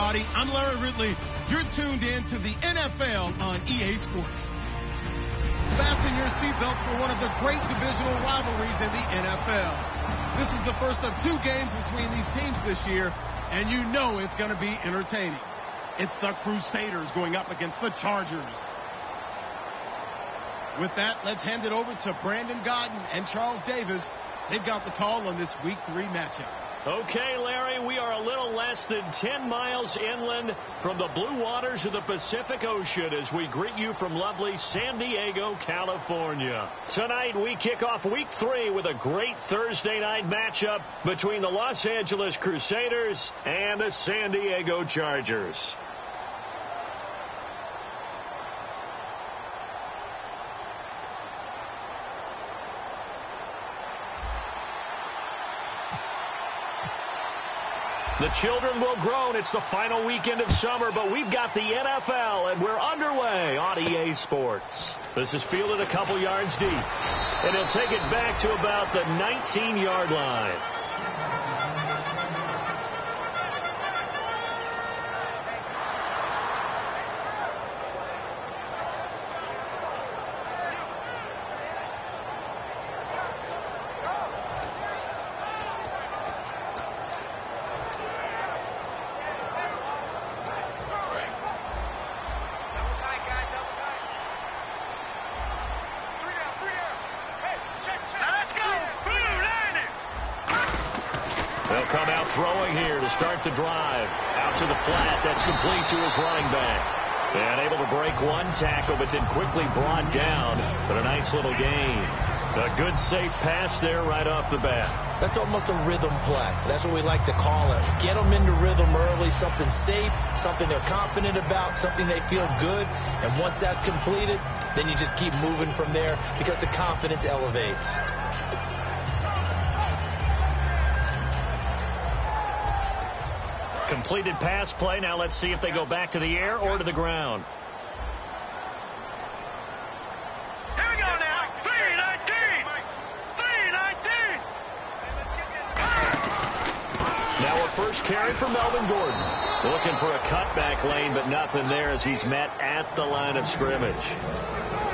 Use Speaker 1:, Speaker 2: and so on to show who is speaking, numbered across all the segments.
Speaker 1: everybody. I'm Larry Ridley. You're tuned in to the NFL on EA Sports. Fasten your seatbelts for one of the great divisional rivalries in the NFL. This is the first of 2 games between these teams this year, and you know it's going to be entertaining. It's the Crusaders going up against the Chargers. With that, let's hand it over to Brandon Godden and Charles Davis. They've got the call on this Week 3 matchup.
Speaker 2: Okay, Larry, we are a little less than 10 miles inland from the blue waters of the Pacific Ocean as we greet you from lovely San Diego, California. Tonight, we kick off Week 3 with a great Thursday night matchup between the Los Angeles Crusaders and the San Diego Chargers. The children will groan. It's the final weekend of summer, but we've got the NFL, and we're underway on EA Sports. This is fielded a couple yards deep, and he'll take it back to about the 19-yard line. Come out throwing here to start the drive. Out to the flat. That's complete to his running back. And able to break one tackle, but then quickly brought down. But a nice little gain. A good, safe pass there right off the bat.
Speaker 3: That's almost a rhythm play. That's what we like to call it. Get them into rhythm early, something safe, something they're confident about, something they feel good. And once that's completed, then you just keep moving from there because the confidence elevates.
Speaker 2: Completed pass play. Now let's see if they go back to the air or to the ground.
Speaker 4: Here we go now. 3-19. 3-19.
Speaker 2: Now a first carry for Melvin Gordon. Looking for a cutback lane, but nothing there as he's met at the line of scrimmage.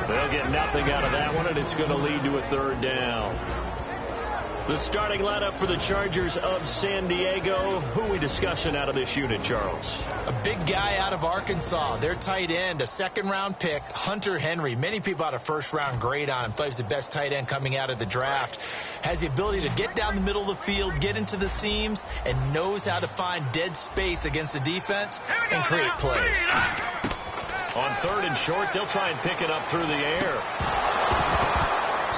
Speaker 2: They'll get nothing out of that one, and it's going to lead to a 3rd down. The starting lineup for the Chargers of San Diego. Who are we discussing out of this unit, Charles?
Speaker 3: A big guy out of Arkansas. Their tight end, a 2nd-round pick, Hunter Henry. Many people had a 1st-round grade on him. Thought he was the best tight end coming out of the draft. Has the ability to get down the middle of the field, get into the seams, and knows how to find dead space against the defense and create plays.
Speaker 2: On 3rd and short, they'll try and pick it up through the air.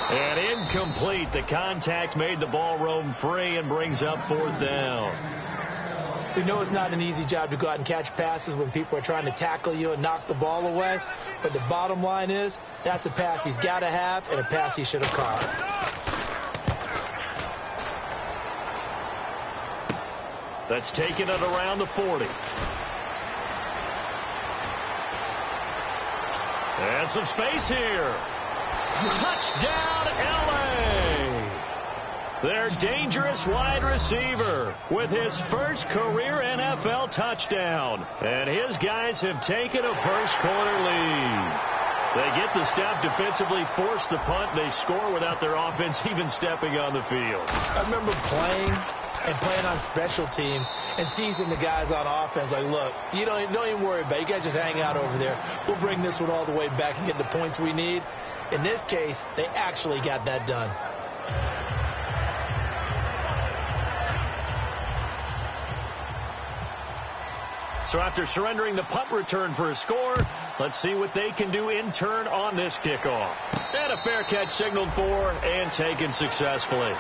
Speaker 2: And incomplete. The contact made the ball roam free and brings up 4th down.
Speaker 3: We know it's not an easy job to go out and catch passes when people are trying to tackle you and knock the ball away. But the bottom line is that's a pass he's got to have and a pass he should have caught.
Speaker 2: That's taken it around the 40. And some space here. Touchdown, L.A. Their dangerous wide receiver with his first career NFL touchdown. And his guys have taken a first-quarter lead. They get the stop defensively, force the punt. They score without their offense even stepping on the field.
Speaker 3: I remember playing on special teams and teasing the guys on offense like, look, you don't even worry about it. You guys just hang out over there. We'll bring this one all the way back and get the points we need. In this case, they actually got that done.
Speaker 2: So after surrendering the punt return for a score, let's see what they can do in turn on this kickoff. And a fair catch signaled for and taken successfully.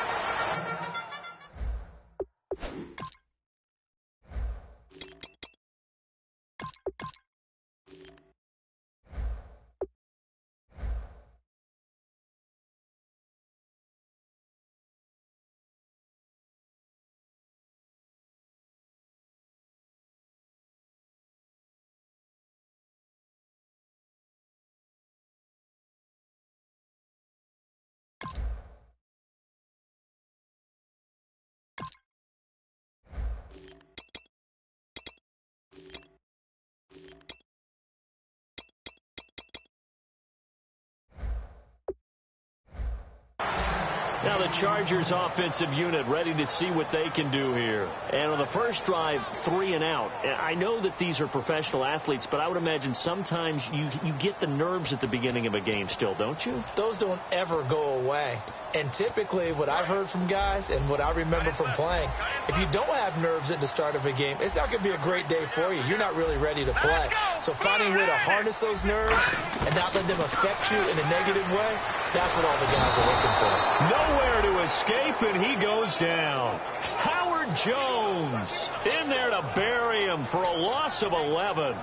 Speaker 2: Now the Chargers offensive unit ready to see what they can do here. And on the first drive, 3 and out. I know that these are professional athletes, but I would imagine sometimes you get the nerves at the beginning of a game still, don't you?
Speaker 3: Those don't ever go away. And typically what I've heard from guys and what I remember from playing, if you don't have nerves at the start of a game, it's not going to be a great day for you. You're not really ready to play. So finding a way to harness those nerves and not let them affect you in a negative way, that's what all the guys are looking for.
Speaker 2: Nowhere to escape, and he goes down. Howard Jones in there to bury him for a loss of 11.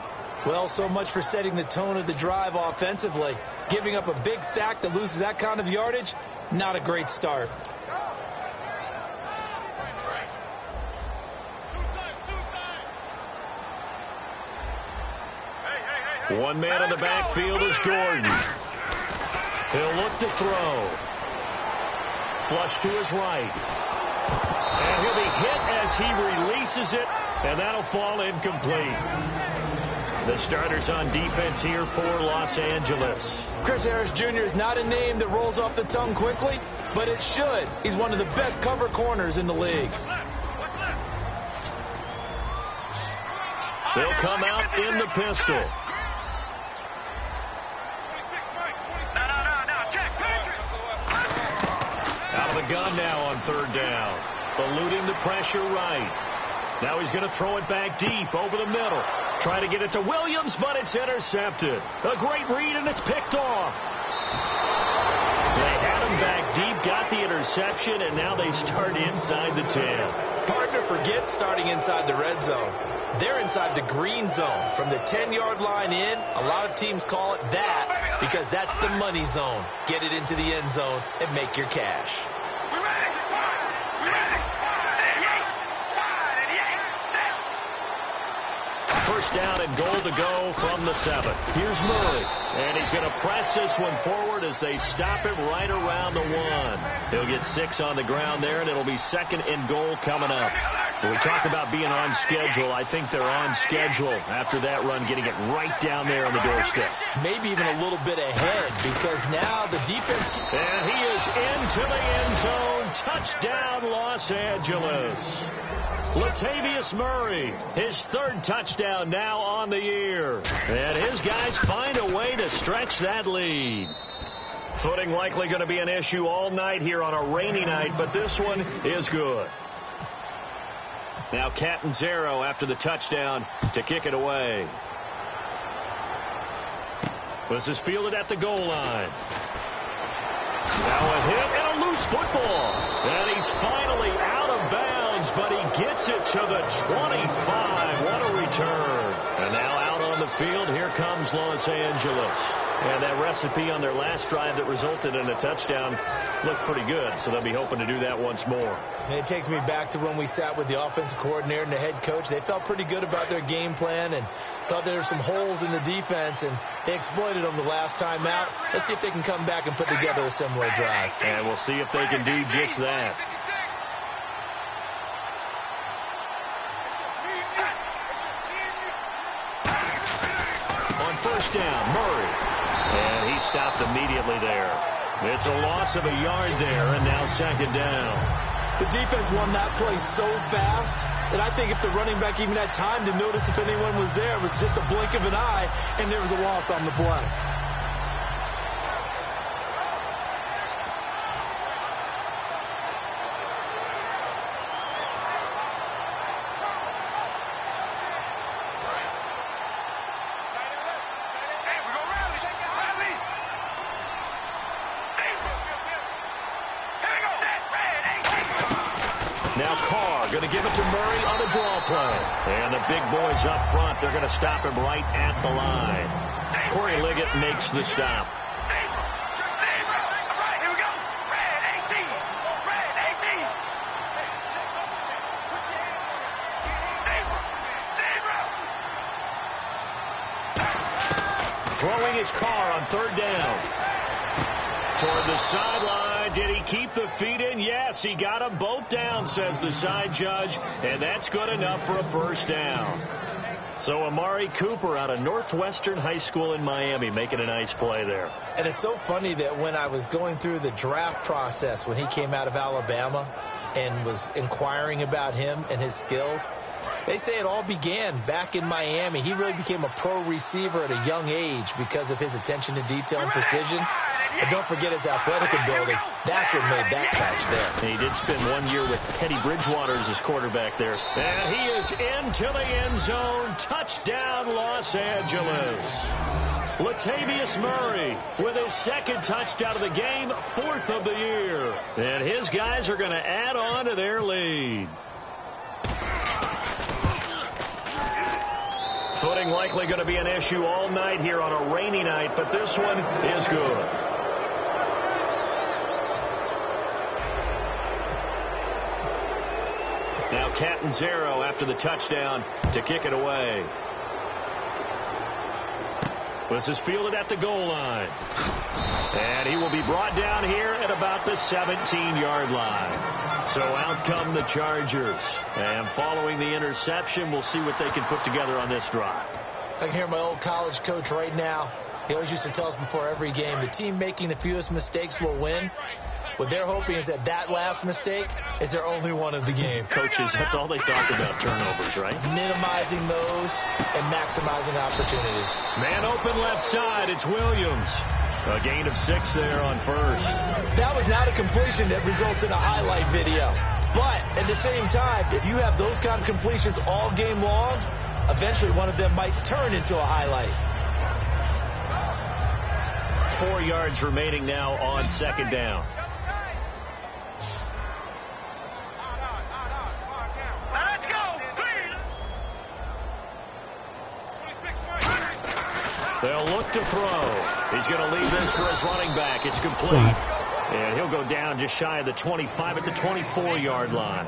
Speaker 3: Well, so much for setting the tone of the drive offensively. Giving up a big sack that loses that kind of yardage, not a great start.
Speaker 2: One man in the backfield is Gordon. He'll look to throw. Flush to his right. And he'll be hit as he releases it, and that'll fall incomplete. The starters on defense here for Los Angeles.
Speaker 3: Chris Harris Jr. is not a name that rolls off the tongue quickly, but it should. He's one of the best cover corners in the league.
Speaker 2: They'll come out in the pistol. Out of the gun now on third down. Eluding the pressure right. Now he's going to throw it back deep over the middle. Try to get it to Williams, but it's intercepted. A great read, and it's picked off. They had him back deep, got the interception, and now they start inside the 10.
Speaker 3: Partner forgets starting inside the red zone. They're inside the green zone. From the 10-yard line in, a lot of teams call it that because that's the money zone. Get it into the end zone and make your cash.
Speaker 2: First down and goal to go from the 7. Here's Murray. And he's going to press this one forward as they stop him right around the 1. He'll get 6 on the ground there, and it'll be second and goal coming up. When we talk about being on schedule, I think they're on schedule after that run, getting it right down there on the doorstep.
Speaker 3: Maybe even a little bit ahead because now the defense...
Speaker 2: And he is into the end zone. Touchdown, Los Angeles. Latavius Murray, his 3rd touchdown now on the year. And his guys find a way to stretch that lead. Footing likely going to be an issue all night here on a rainy night, but this one is good. Now Catanzaro after the touchdown to kick it away. This is fielded at the goal line. Now a hit and a loose football. And he's finally out of bounds, but he gets it to the 25. What a return. And now out on the field, here comes Los Angeles. And that recipe on their last drive that resulted in a touchdown looked pretty good, so they'll be hoping to do that once more.
Speaker 3: And it takes me back to when we sat with the offensive coordinator and the head coach. They felt pretty good about their game plan and thought there were some holes in the defense, and they exploited them the last time out. Let's see if they can come back and put together a similar drive.
Speaker 2: And we'll see if they can do just that. On first down, Murray. And he stopped immediately there. It's a loss of a yard there, and now second down.
Speaker 3: The defense won that play so fast that I think if the running back even had time to notice if anyone was there, it was just a blink of an eye, and there was a loss on the play.
Speaker 2: Now Carr going to give it to Murray on a draw play. And the big boys up front, they're going to stop him right at the line. Corey Liggett makes the stop. Throwing his Carr on third down. Toward the sideline. Did he keep the feet in? Yes, he got them both down, says the side judge, and that's good enough for a first down. So Amari Cooper out of Northwestern High School in Miami making a nice play there.
Speaker 3: And it's so funny that when I was going through the draft process when he came out of Alabama and was inquiring about him and his skills, they say it all began back in Miami. He really became a pro receiver at a young age because of his attention to detail and precision. But don't forget his athletic ability. That's what made that catch there.
Speaker 2: And he did spend 1 year with Teddy Bridgewater as his quarterback there. And he is into the end zone. Touchdown, Los Angeles. Latavius Murray with his second touchdown of the game, 4th of the year. And his guys are going to add on to their lead. Footing likely going to be an issue all night here on a rainy night, but this one is good. Now Catanzaro after the touchdown to kick it away. This is fielded at the goal line. And he will be brought down here at about the 17-yard line. So out come the Chargers. And following the interception, we'll see what they can put together on this drive.
Speaker 3: I can hear my old college coach right now. He always used to tell us before every game, the team making the fewest mistakes will win. What they're hoping is that last mistake is their only one of the game.
Speaker 2: Coaches, that's all they talk about, turnovers, right?
Speaker 3: Minimizing those and maximizing opportunities.
Speaker 2: Man open left side, it's Williams. A gain of 6 there on first.
Speaker 3: That was not a completion that results in a highlight video. But at the same time, if you have those kind of completions all game long, eventually one of them might turn into a highlight.
Speaker 2: 4 yards remaining now on second down.
Speaker 4: Let's go, please.
Speaker 2: They'll look to throw. He's going to leave this for his running back. It's complete. And he'll go down just shy of the 25 at the 24-yard line.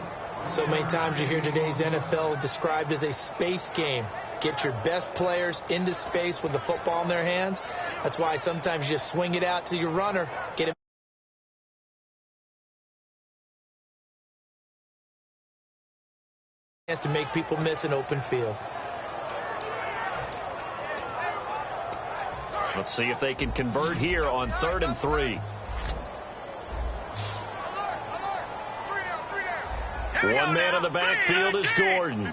Speaker 3: So many times you hear today's NFL described as a space game. Get your best players into space with the football in their hands. That's why sometimes you just swing it out to your runner, get him to make people miss an open field.
Speaker 2: Let's see if they can convert here on 3rd and 3. One man in the backfield is Gordon.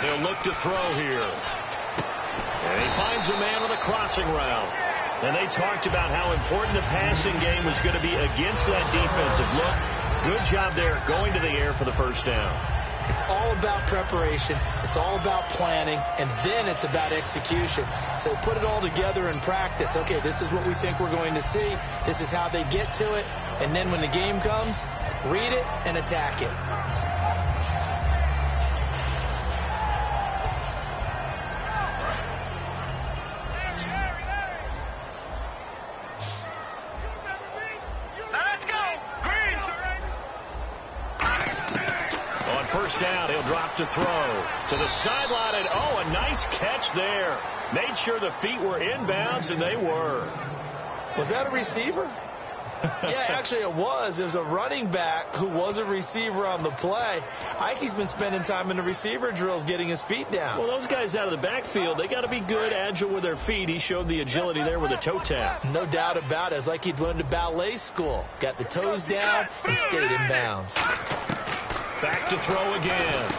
Speaker 2: He'll look to throw here. And he finds a man on the crossing route. And they talked about how important the passing game was going to be against that defensive look. Good job there going to the air for the first down.
Speaker 3: It's all about preparation. It's all about planning. And then it's about execution. So put it all together in practice. Okay, this is what we think we're going to see. This is how they get to it. And then when the game comes, read it and attack it.
Speaker 2: Down, he'll drop to throw to the sideline, and a nice catch there. Made sure the feet were inbounds, and they were.
Speaker 3: Was that a receiver? Yeah, actually it was. It was a running back who was a receiver on the play. Ike's been spending time in the receiver drills getting his feet down.
Speaker 2: Well, those guys out of the backfield, they got to be good, agile with their feet. He showed the agility there with a toe tap.
Speaker 3: No doubt about it. It's like he'd went to ballet school. Got the toes down and stayed in bounds.
Speaker 2: Back to throw again.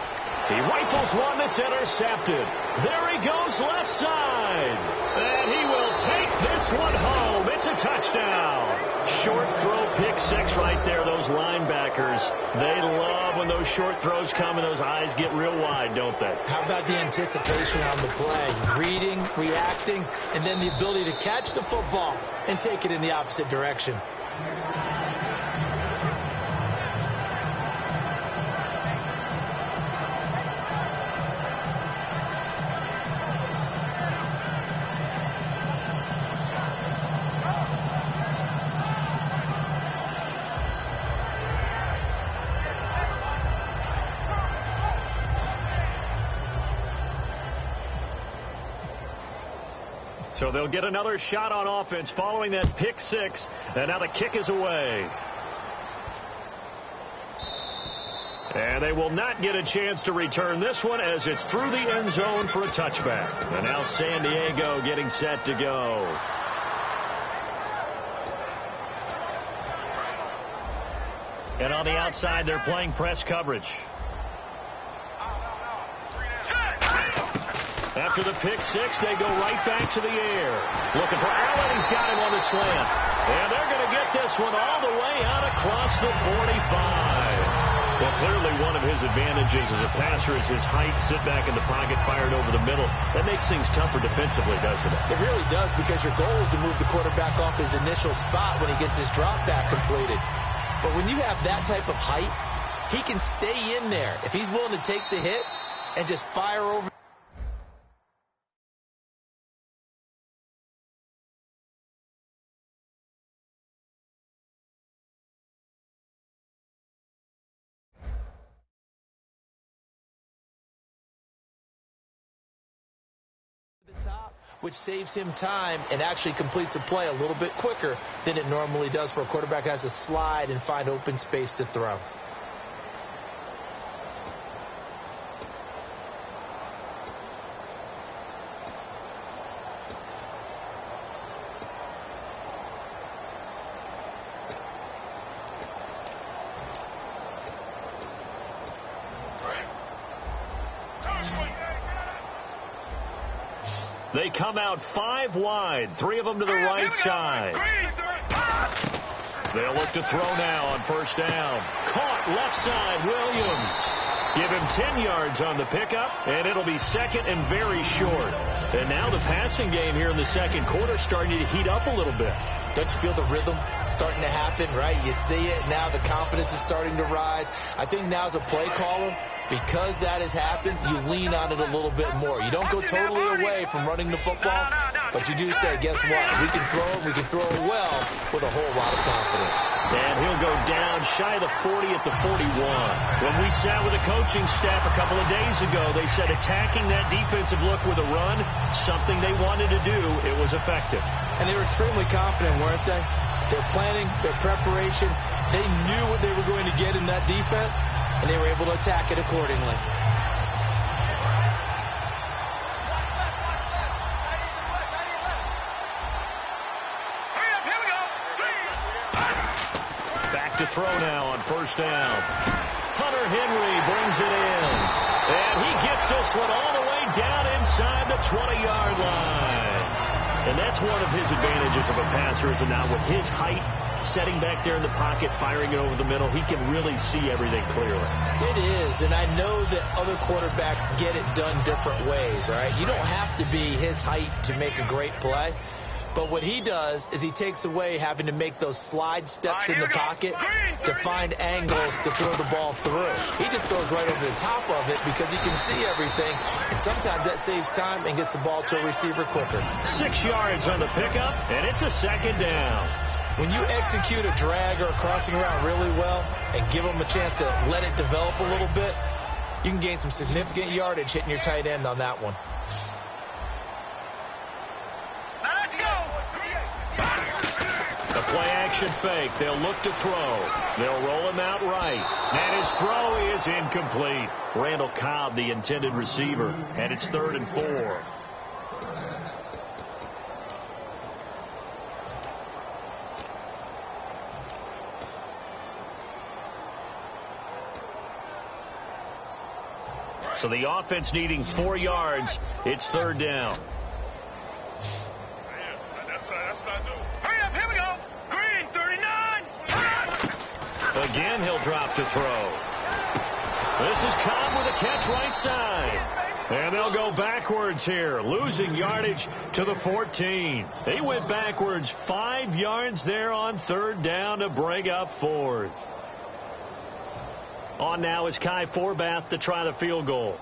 Speaker 2: He rifles one that's intercepted. There he goes left side. And he will take this one home. It's a touchdown. Short throw, pick 6 right there. Those linebackers, they love when those short throws come and those eyes get real wide, don't they?
Speaker 3: How about the anticipation on the play? Reading, reacting, and then the ability to catch the football and take it in the opposite direction.
Speaker 2: So they'll get another shot on offense following that pick 6. And now the kick is away. And they will not get a chance to return this one as it's through the end zone for a touchback. And now San Diego getting set to go. And on the outside, they're playing press coverage. After the pick six, they go right back to the air. Looking for Allen. He's got him on the slant. And they're going to get this one all the way out across the 45. Well, clearly one of his advantages as a passer is his height, sit back in the pocket, fired over the middle. That makes things tougher defensively, doesn't it?
Speaker 3: It really does, because your goal is to move the quarterback off his initial spot when he gets his drop back completed. But when you have that type of height, he can stay in there. If he's willing to take the hits and just fire over the top, which saves him time and actually completes a play a little bit quicker than it normally does for a quarterback who has to slide and find open space to throw.
Speaker 2: They come out 5 wide, 3 of them to the right side. They'll look to throw now on first down. Caught left side, Williams. Give him 10 yards on the pickup, and it'll be second and very short. And now the passing game here in the second quarter starting to heat up a little bit.
Speaker 3: Don't you feel the rhythm starting to happen, right? You see it now. The confidence is starting to rise. I think now as a play caller, because that has happened, you lean on it a little bit more. You don't go totally away from running the football, but you do say, guess what? We can throw it. We can throw it well with a whole lot of confidence.
Speaker 2: And he'll go down shy of the 40 at the 41. When we sat with the coaching staff a couple of days ago, they said attacking that defensive look with a run, something they wanted to do, it was effective.
Speaker 3: And they were extremely confident, weren't they? Their planning, their preparation, they knew what they were going to get in that defense, and they were able to attack it accordingly.
Speaker 2: Back to throw now on first down. Hunter Henry brings it in. And he gets this one all the way down inside the 20-yard line. And that's one of his advantages of a passer, is now with his height, setting back there in the pocket, firing it over the middle, he can really see everything clearly.
Speaker 3: It is, and I know that other quarterbacks get it done different ways, all right? You don't have to be his height to make a great play. But what he does is he takes away having to make those slide steps in the pocket to find angles to throw the ball through. He just goes right over the top of it because he can see everything, and sometimes that saves time and gets the ball to a receiver quicker.
Speaker 2: 6 yards on the pickup, and it's a second down.
Speaker 3: When you execute a drag or a crossing route really well and give them a chance to let it develop a little bit, you can gain some significant yardage hitting your tight end on that one.
Speaker 2: A play-action fake. They'll look to throw. They'll roll him out right. And his throw is incomplete. Randall Cobb, the intended receiver. And it's 3rd and 4. So the offense needing 4 yards. It's 3rd down. Again, he'll drop to throw. This is Cobb with a catch right side. And they'll go backwards here, losing yardage to the 14. They went backwards 5 yards there on 3rd down to bring up 4th. On now is Kai Forbath to try the field goal.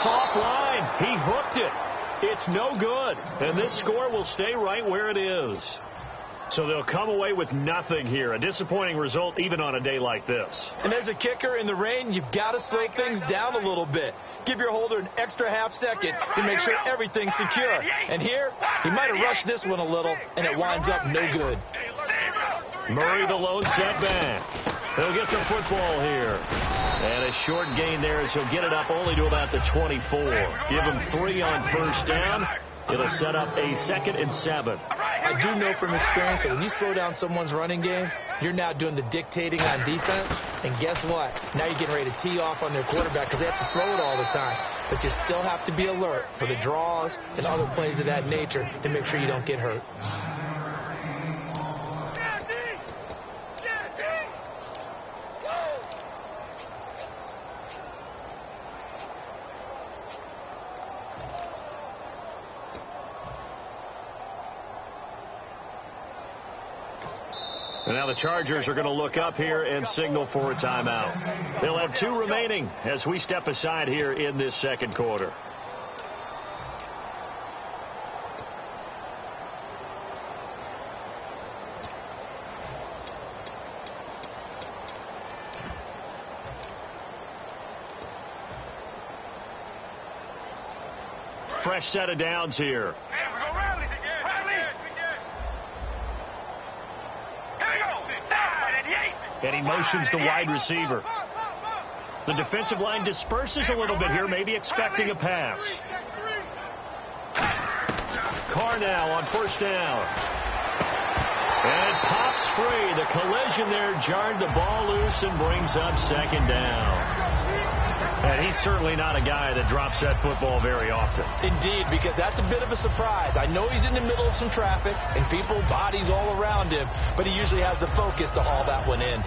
Speaker 2: Offline. He hooked it. It's no good. And this score will stay right where it is. So they'll come away with nothing here. A disappointing result even on a day like this.
Speaker 3: And as a kicker in the rain, you've got to slow things down a little bit. Give your holder an extra half second to make sure everything's secure. And here, he might have rushed this one a little, and it winds up no good.
Speaker 2: Murray, the lone setback. He'll get the football here. And a short gain there as he'll get it up only to about the 24. Give him 3 on first down. It'll set up a 2nd and 7.
Speaker 3: I do know from experience that when you slow down someone's running game, you're now doing the dictating on defense. And guess what? Now you're getting ready to tee off on their quarterback because they have to throw it all the time. But you still have to be alert for the draws and other plays of that nature to make sure you don't get hurt.
Speaker 2: And now the Chargers are going to look up here and signal for a timeout. They'll have 2 remaining as we step aside here in this second quarter. Fresh set of downs here. And he motions the wide receiver. The defensive line disperses a little bit here, maybe expecting a pass. Carr now on first down. And it pops free. The collision there jarred the ball loose and brings up 2nd down. And he's certainly not a guy that drops that football very often.
Speaker 3: Indeed, because that's a bit of a surprise. I know he's in the middle of some traffic and people, bodies all around him, but he usually has the focus to haul that one in.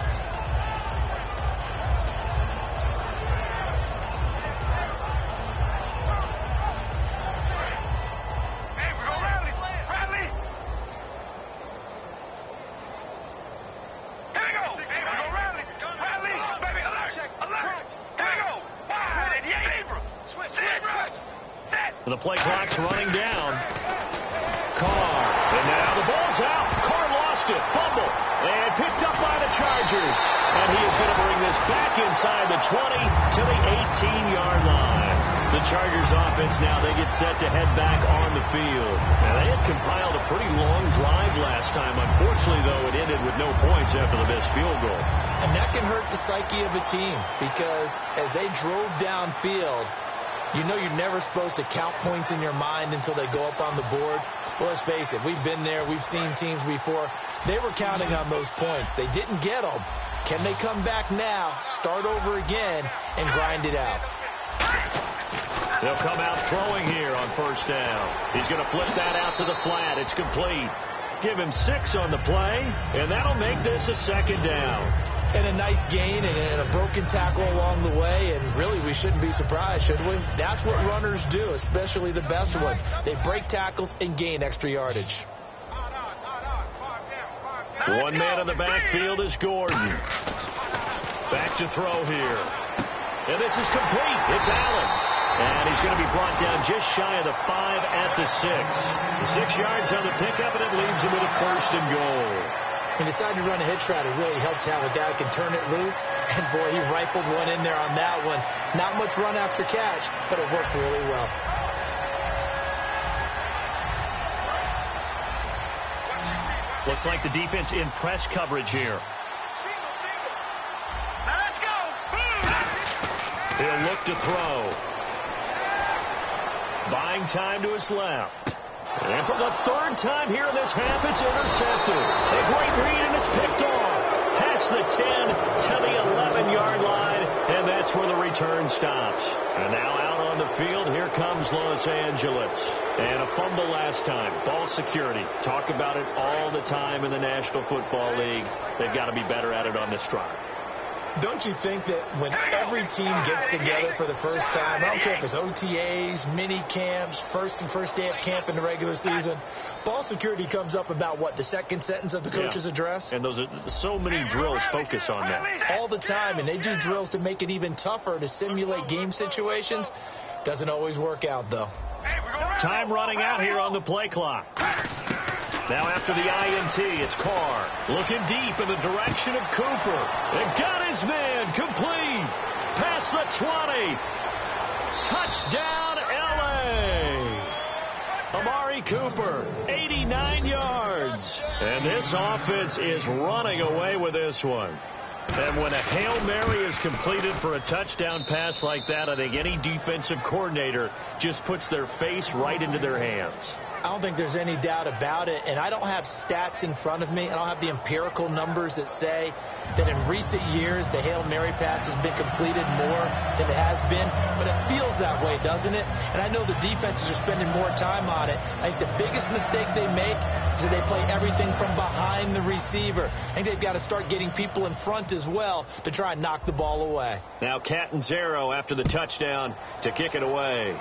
Speaker 2: The play clock's running down. Carr. And now the ball's out. Carr lost it. Fumble. And picked up by the Chargers. And he is going to bring this back inside the 20 to the 18-yard line. The Chargers offense now, they get set to head back on the field. Now, they had compiled a pretty long drive last time. Unfortunately, though, it ended with no points after the missed field goal.
Speaker 3: And that can hurt the psyche of a team because as they drove downfield, you know you're never supposed to count points in your mind until they go up on the board. Well, let's face it, we've been there. We've seen teams before. They were counting on those points. They didn't get them. Can they come back now, start over again, and grind it out?
Speaker 2: They'll come out throwing here on first down. He's going to flip that out to the flat. It's complete. Give him 6 on the play, and that'll make this a 2nd down.
Speaker 3: And a nice gain and a broken tackle along the way, and really we shouldn't be surprised, should we? That's what runners do, especially the best ones. They break tackles and gain extra yardage.
Speaker 2: One man in the backfield is Gordon. Back to throw here. And this is complete. It's Allen. And he's going to be brought down just shy of the 5 at the 6. 6 yards on the pickup, and it leaves him with a 1st and goal.
Speaker 3: He decided to run a hitch route. It really helped how the guy can turn it loose. And, boy, he rifled one in there on that one. Not much run after catch, but it worked really well.
Speaker 2: Looks like the defense in press coverage here.
Speaker 4: Let's go.
Speaker 2: He'll look to throw. Buying time to his left. And for the 3rd time here in this half, it's intercepted. A great read, and it's picked off. Past the 10 to the 11-yard line, and that's where the return stops. And now out on the field, here comes Los Angeles. And a fumble last time. Ball security. Talk about it all the time in the National Football League. They've got to be better at it on this drive.
Speaker 3: Don't you think that when every team gets together for the first time, I don't care if it's OTAs, mini camps, first day of camp in the regular season, ball security comes up about what, the second sentence of the coach's address?
Speaker 2: And those are so many drills focus on that.
Speaker 3: All the time, and they do drills to make it even tougher to simulate game situations. Doesn't always work out, though.
Speaker 2: Time running out here on the play clock. Now after the INT, it's Carr looking deep in the direction of Cooper. And got his man complete. Past the 20. Touchdown, L.A. Amari Cooper, 89 yards. And this offense is running away with this one. And when a Hail Mary is completed for a touchdown pass like that, I think any defensive coordinator just puts their face right into their hands.
Speaker 3: I don't think there's any doubt about it, and I don't have stats in front of me. I don't have the empirical numbers that say that in recent years the Hail Mary pass has been completed more than it has been, but it feels that way, doesn't it? And I know the defenses are spending more time on it. I think the biggest mistake they make is that they play everything from behind the receiver. I think they've got to start getting people in front as well to try and knock the ball away.
Speaker 2: Now Catanzaro after the touchdown to kick it away.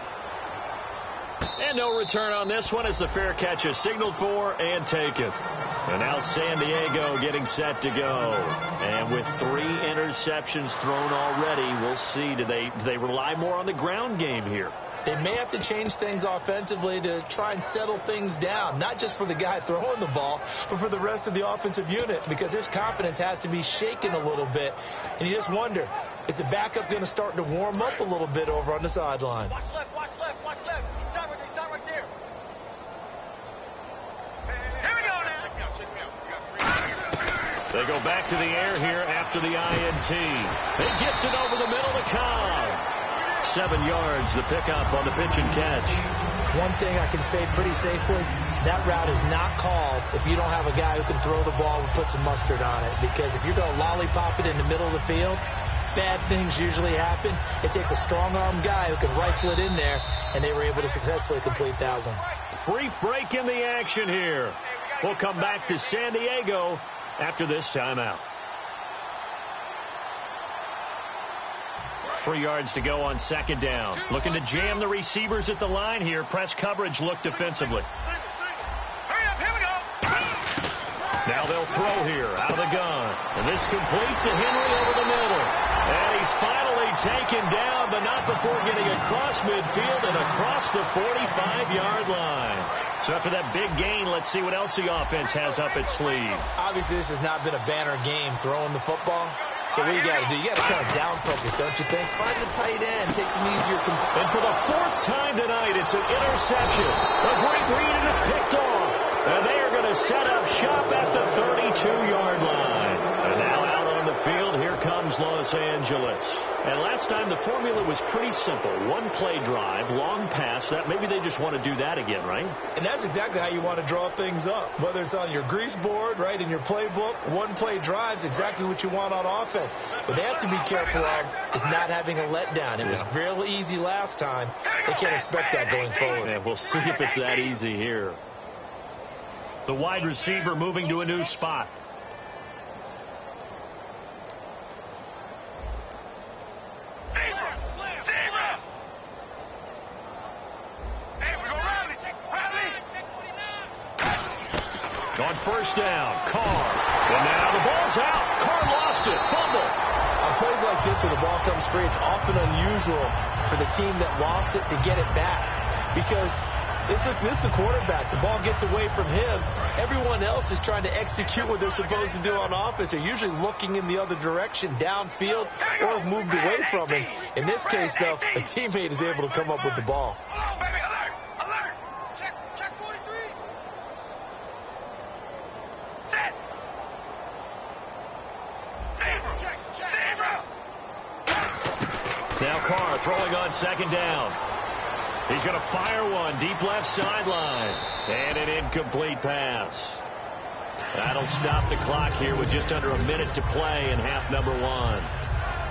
Speaker 2: And no return on this one as the fair catch is signaled for and taken. And now San Diego getting set to go. And with 3 interceptions thrown already, we'll see. Do they rely more on the ground game here?
Speaker 3: They may have to change things offensively to try and settle things down, not just for the guy throwing the ball, but for the rest of the offensive unit, because their confidence has to be shaken a little bit. And you just wonder, is the backup going to start to warm up a little bit over on the sideline?
Speaker 4: Watch left, watch left, watch left. Stop right there. Here we go now. Check me out.
Speaker 2: They go back to the air here after the INT. He gets it over the middle to Cobb. 7 yards, the pickup on the pitch and catch.
Speaker 3: One thing I can say pretty safely, that route is not called if you don't have a guy who can throw the ball and put some mustard on it. Because if you're going to lollipop it in the middle of the field, bad things usually happen. It takes a strong-arm guy who can rifle it in there, and they were able to successfully complete that one.
Speaker 2: Brief break in the action here. We'll come back to San Diego after this timeout. 3 yards to go on second down. Looking to jam the receivers at the line here. Press coverage look defensively.
Speaker 4: Hurry up, here we go.
Speaker 2: Now they'll throw here out of the gun. And this completes to Henry over the middle. And he's finally taken down, but not before getting across midfield and across the 45-yard line. So after that big gain, let's see what else the offense has up its sleeve.
Speaker 3: Obviously, this has not been a banner game throwing the football. So what you got to do, you got to kind of down focus, don't you think? Find the tight end, take some easier.
Speaker 2: And for the 4th time tonight, it's an interception. A great read, and it's picked off. And they are going to set up shop at the 32-yard line. And now out on the field, here comes Los Angeles. And last time the formula was pretty simple. 1-play drive, long pass. That maybe they just want to do that again, right?
Speaker 3: And that's exactly how you want to draw things up. Whether it's on your grease board, right, in your playbook, 1-play drive's exactly what you want on offense. What they have to be careful of is not having a letdown. It was real easy last time. They can't expect that going forward.
Speaker 2: Yeah, we'll see if it's that easy here. The wide receiver moving to a new spot. On first down, Carr. And now the ball's out. Carr lost it. Fumble.
Speaker 3: On plays like this where the ball comes free, it's often unusual for the team that lost it to get it back. Because this is the quarterback. The ball gets away from him. Everyone else is trying to execute what they're supposed to do on offense. They're usually looking in the other direction, downfield, or have moved away from him. In this case, though, a teammate is able to come up with the ball.
Speaker 2: Now Carr throwing on second down. He's going to fire one deep left sideline. And an incomplete pass. That'll stop the clock here with just under a minute to play in half number 1.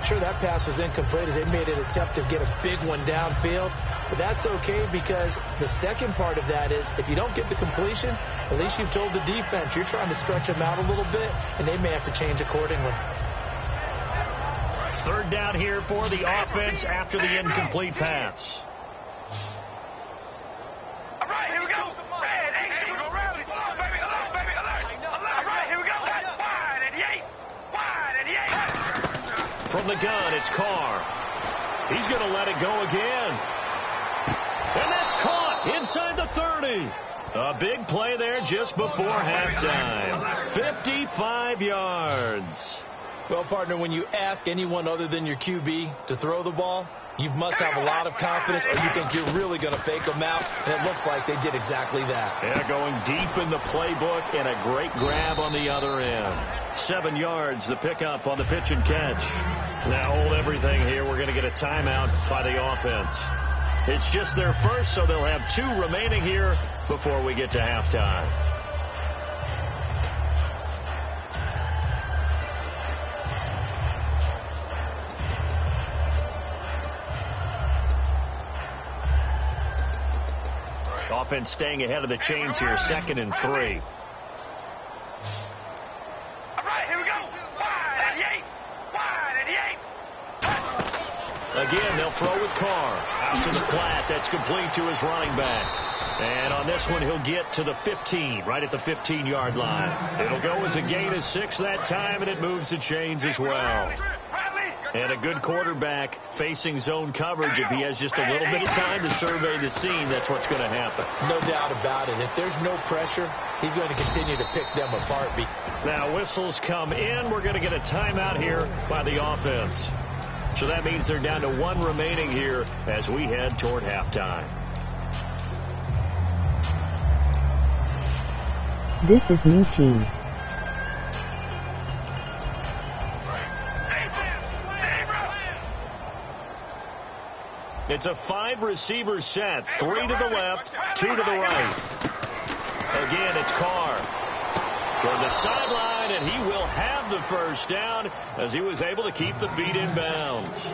Speaker 3: Sure, that pass was incomplete as they made an attempt to get a big one downfield. But that's okay because the second part of that is if you don't get the completion, at least you've told the defense you're trying to stretch them out a little bit, and they may have to change accordingly.
Speaker 2: Third down here for the offense after the incomplete pass.
Speaker 4: All right, here we go. Red, here we go. Rally. Alert, baby, alert, baby, alert. Alert. All right, here we go. Wide and Yates. Wide and Yates.
Speaker 2: From the gun, it's Carr. He's going to let it go again. And that's caught inside the 30. A big play there just before halftime. 55 yards.
Speaker 3: Well, partner, when you ask anyone other than your QB to throw the ball, you must have a lot of confidence, or you think you're really going to fake them out, and it looks like they did exactly that.
Speaker 2: Yeah, going deep in the playbook and a great grab on the other end. 7 yards, the pickup on the pitch and catch. Now hold everything here. We're going to get a timeout by the offense. It's just their first, so they'll have 2 remaining here before we get to halftime. Offense staying ahead of the chains here, 2nd and 3.
Speaker 4: All right, here we go. Wide 88. Wide 88.
Speaker 2: Again, they'll throw with Carr. Out to the flat. That's complete to his running back. And on this one, he'll get to the 15, right at the 15-yard line. It'll go as a gain of 6 that time, and it moves the chains as well. And a good quarterback facing zone coverage. If he has just a little bit of time to survey the scene, that's what's going to happen.
Speaker 3: No doubt about it. If there's no pressure, he's going to continue to pick them apart.
Speaker 2: Now whistles come in. We're going to get a timeout here by the offense. So that means they're down to 1 remaining here as we head toward halftime.
Speaker 5: This is new team.
Speaker 2: It's a 5-receiver set. 3 to the left, 2 to the right. Again, it's Carr toward the sideline, and he will have the first down as he was able to keep the feet in bounds.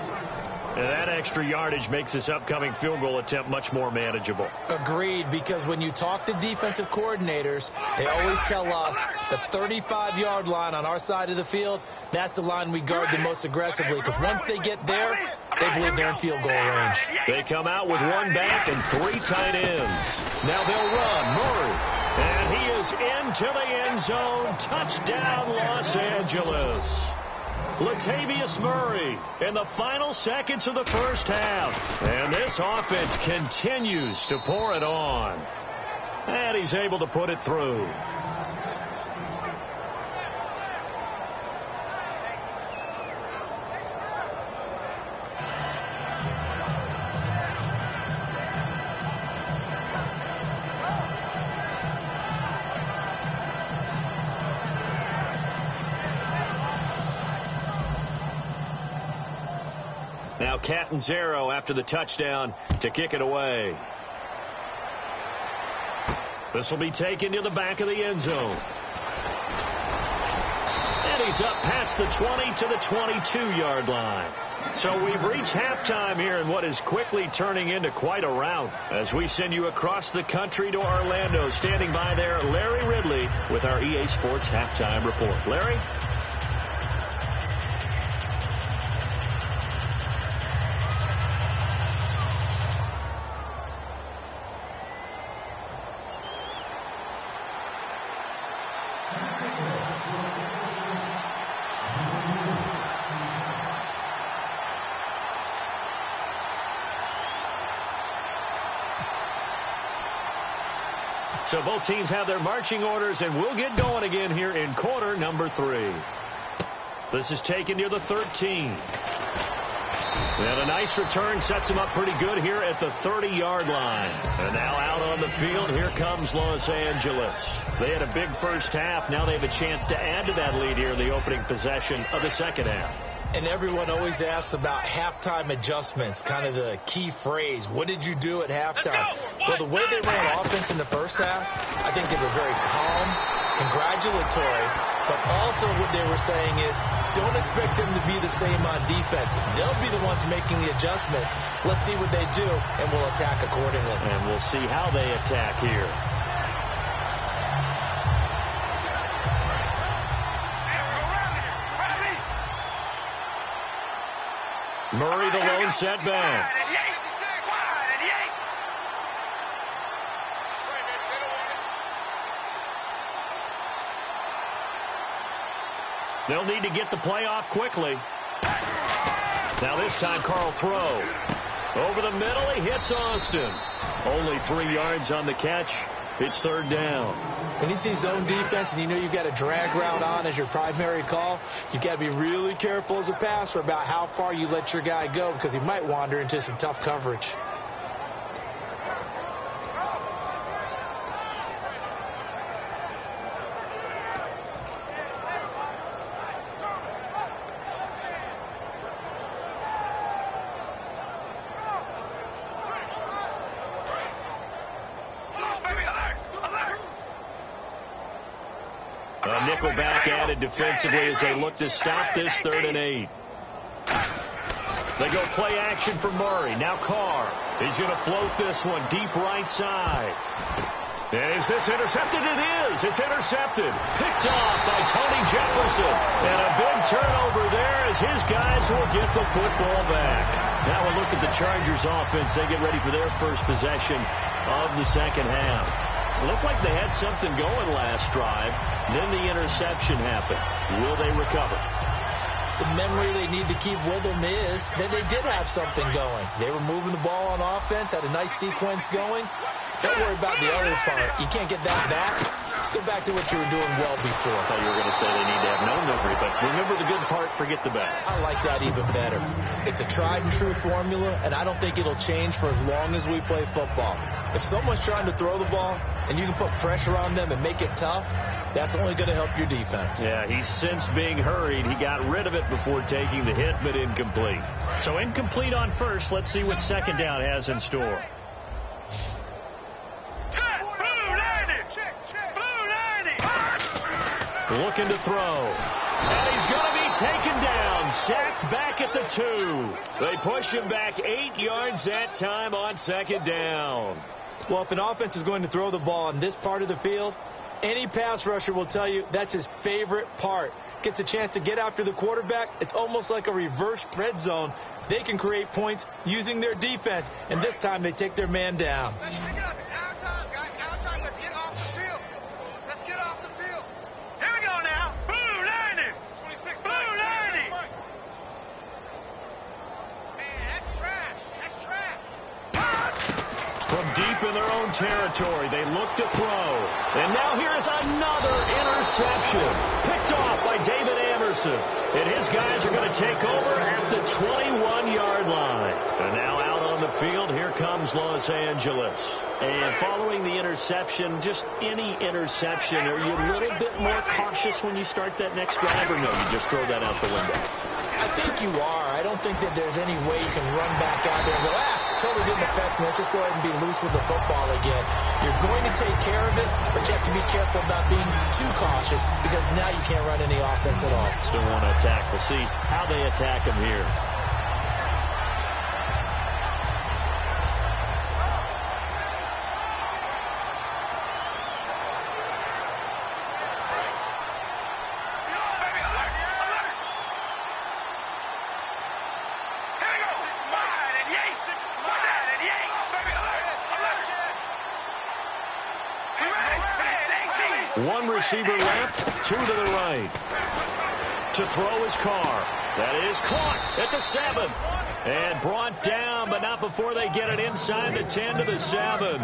Speaker 2: And that extra yardage makes this upcoming field goal attempt much more manageable.
Speaker 3: Agreed, because when you talk to defensive coordinators, they always tell us the 35-yard line on our side of the field, that's the line we guard the most aggressively, because once they get there, they believe they're in field goal range.
Speaker 2: They come out with 1 back and 3 tight ends. Now they'll run. Murray. And he is into the end zone. Touchdown, Los Angeles. Latavius Murray in the final seconds of the first half. And this offense continues to pour it on. And he's able to put it through. Now Catanzaro after the touchdown to kick it away. This will be taken to the back of the end zone. And he's up past the 20 to the 22-yard line. So we've reached halftime here in what is quickly turning into quite a rout as we send you across the country to Orlando. Standing by there, Larry Ridley with our EA Sports Halftime Report. Larry? So both teams have their marching orders, and we'll get going again here in quarter number 3. This is taken near the 13. And a nice return sets them up pretty good here at the 30-yard line. And now out on the field, here comes Los Angeles. They had a big first half. Now they have a chance to add to that lead here in the opening possession of the second half.
Speaker 3: And everyone always asks about halftime adjustments, kind of the key phrase. What did you do at halftime? Well, the way they ran offense in the first half, I think they were very calm, congratulatory, but also what they were saying is don't expect them to be the same on defense. They'll be the ones making the adjustments. Let's see what they do, and we'll attack accordingly.
Speaker 2: And we'll see how they attack here. Murray, the lone setback. They'll need to get the play off quickly. Now this time, Carl throw. Over the middle, he hits Austin. Only 3 yards on the catch. It's third down.
Speaker 3: When you see zone defense and you know you've got a drag route on as your primary call, you've got to be really careful as a passer about how far you let your guy go because he might wander into some tough coverage.
Speaker 2: Nickelback added defensively as they look to stop this 3rd and 8. They go play action for Murray. Now Carr. He's going to float this one deep right side. And is this intercepted? It is. It's intercepted. Picked off by Tony Jefferson. And a big turnover there as his guys will get the football back. Now we'll look at the Chargers offense. They get ready for their first possession of the second half. It looked like they had something going last drive. Then the interception happened. Will they recover?
Speaker 3: The memory they need to keep with them is that they did have something going. They were moving the ball on offense, had a nice sequence going. Don't worry about the other part. You can't get that back. Let's go back to what you were doing well before.
Speaker 2: I thought you were going to say they need to have no memory, but remember the good part, forget the bad.
Speaker 3: I like that even better. It's a tried and true formula, and I don't think it'll change for as long as we play football. If someone's trying to throw the ball and you can put pressure on them and make it tough, that's only going to help your defense.
Speaker 2: Yeah, he's since being hurried. He got rid of it before taking the hit, but incomplete. So incomplete on first. Let's see what second down has in store. Looking to throw. And he's going to be taken down. Sacked back at the 2. They push him back 8 yards that time on second down.
Speaker 3: Well, if an offense is going to throw the ball on this part of the field, any pass rusher will tell you that's his favorite part. Gets a chance to get after the quarterback. It's almost like a reverse red zone. They can create points using their defense. And this time they take their man down.
Speaker 4: Let's pick it up. It's our time, guys. Our time. Let's get off the field. Let's get off the field. Here we go now. Blue 90. 26. Blue 90. Man, that's trash. That's trash.
Speaker 2: From deep in their own territory, they look to throw. And now here is another interception. Picked off by David Anderson. And his guys are going to take over at the 21-yard line. And now out on the field, here comes Los Angeles. And following the interception, just any interception, are you a little bit more cautious when you start that next drive, or no, you just throw that out the window?
Speaker 3: I think you are. I don't think that there's any way you can run back out there and go, totally didn't affect me. Let's just go ahead and be loose with the football again. You're going to take care of it, but you have to be careful about being too cautious because now you can't run any offense at all.
Speaker 2: Still want to attack. We'll see how they attack him here. One receiver left, 2 to the right. To throw his Carr. That is caught at the 7. And brought down, but not before they get it inside the 10 to the 7.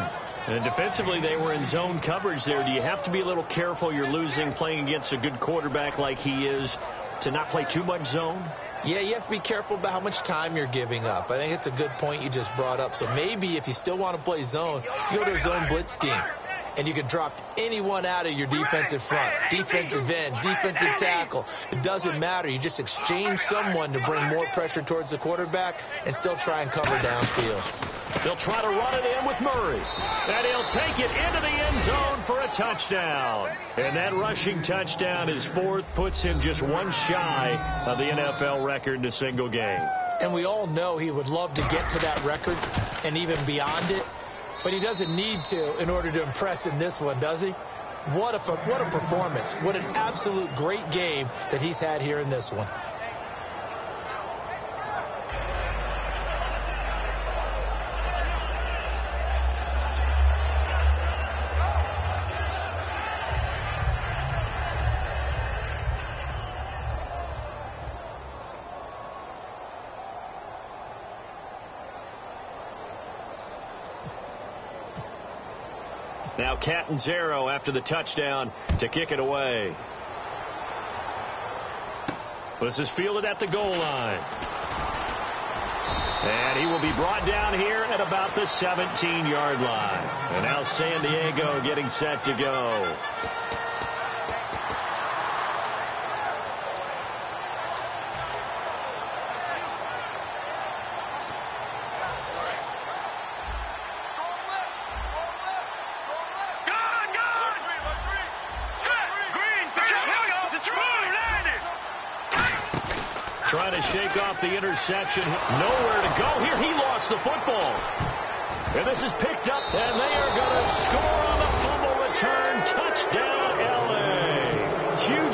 Speaker 2: And defensively, they were in zone coverage there. Do you have to be a little careful? You're losing playing against a good quarterback like he is to not play too much zone?
Speaker 3: Yeah, you have to be careful about how much time you're giving up. I think it's a good point you just brought up. So maybe if you still want to play zone, you go to a zone blitz scheme. And you can drop anyone out of your defensive front, defensive end, defensive tackle. It doesn't matter. You just exchange someone to bring more pressure towards the quarterback and still try and cover downfield.
Speaker 2: They'll try to run it in with Murray. And he'll take it into the end zone for a touchdown. And that rushing touchdown is 4th, puts him just 1 shy of the NFL record in a single game.
Speaker 3: And we all know he would love to get to that record and even beyond it. But he doesn't need to in order to impress in this one, does he? What a performance. What an absolute great game that he's had here in this one.
Speaker 2: Now Catanzaro after the touchdown to kick it away. This is fielded at the goal line. And he will be brought down here at about the 17-yard line. And now San Diego getting set to go. Trying to shake off the interception. Nowhere to go. Here he lost the football. And this is picked up, and they are going to score on the fumble return. Touchdown, L.A.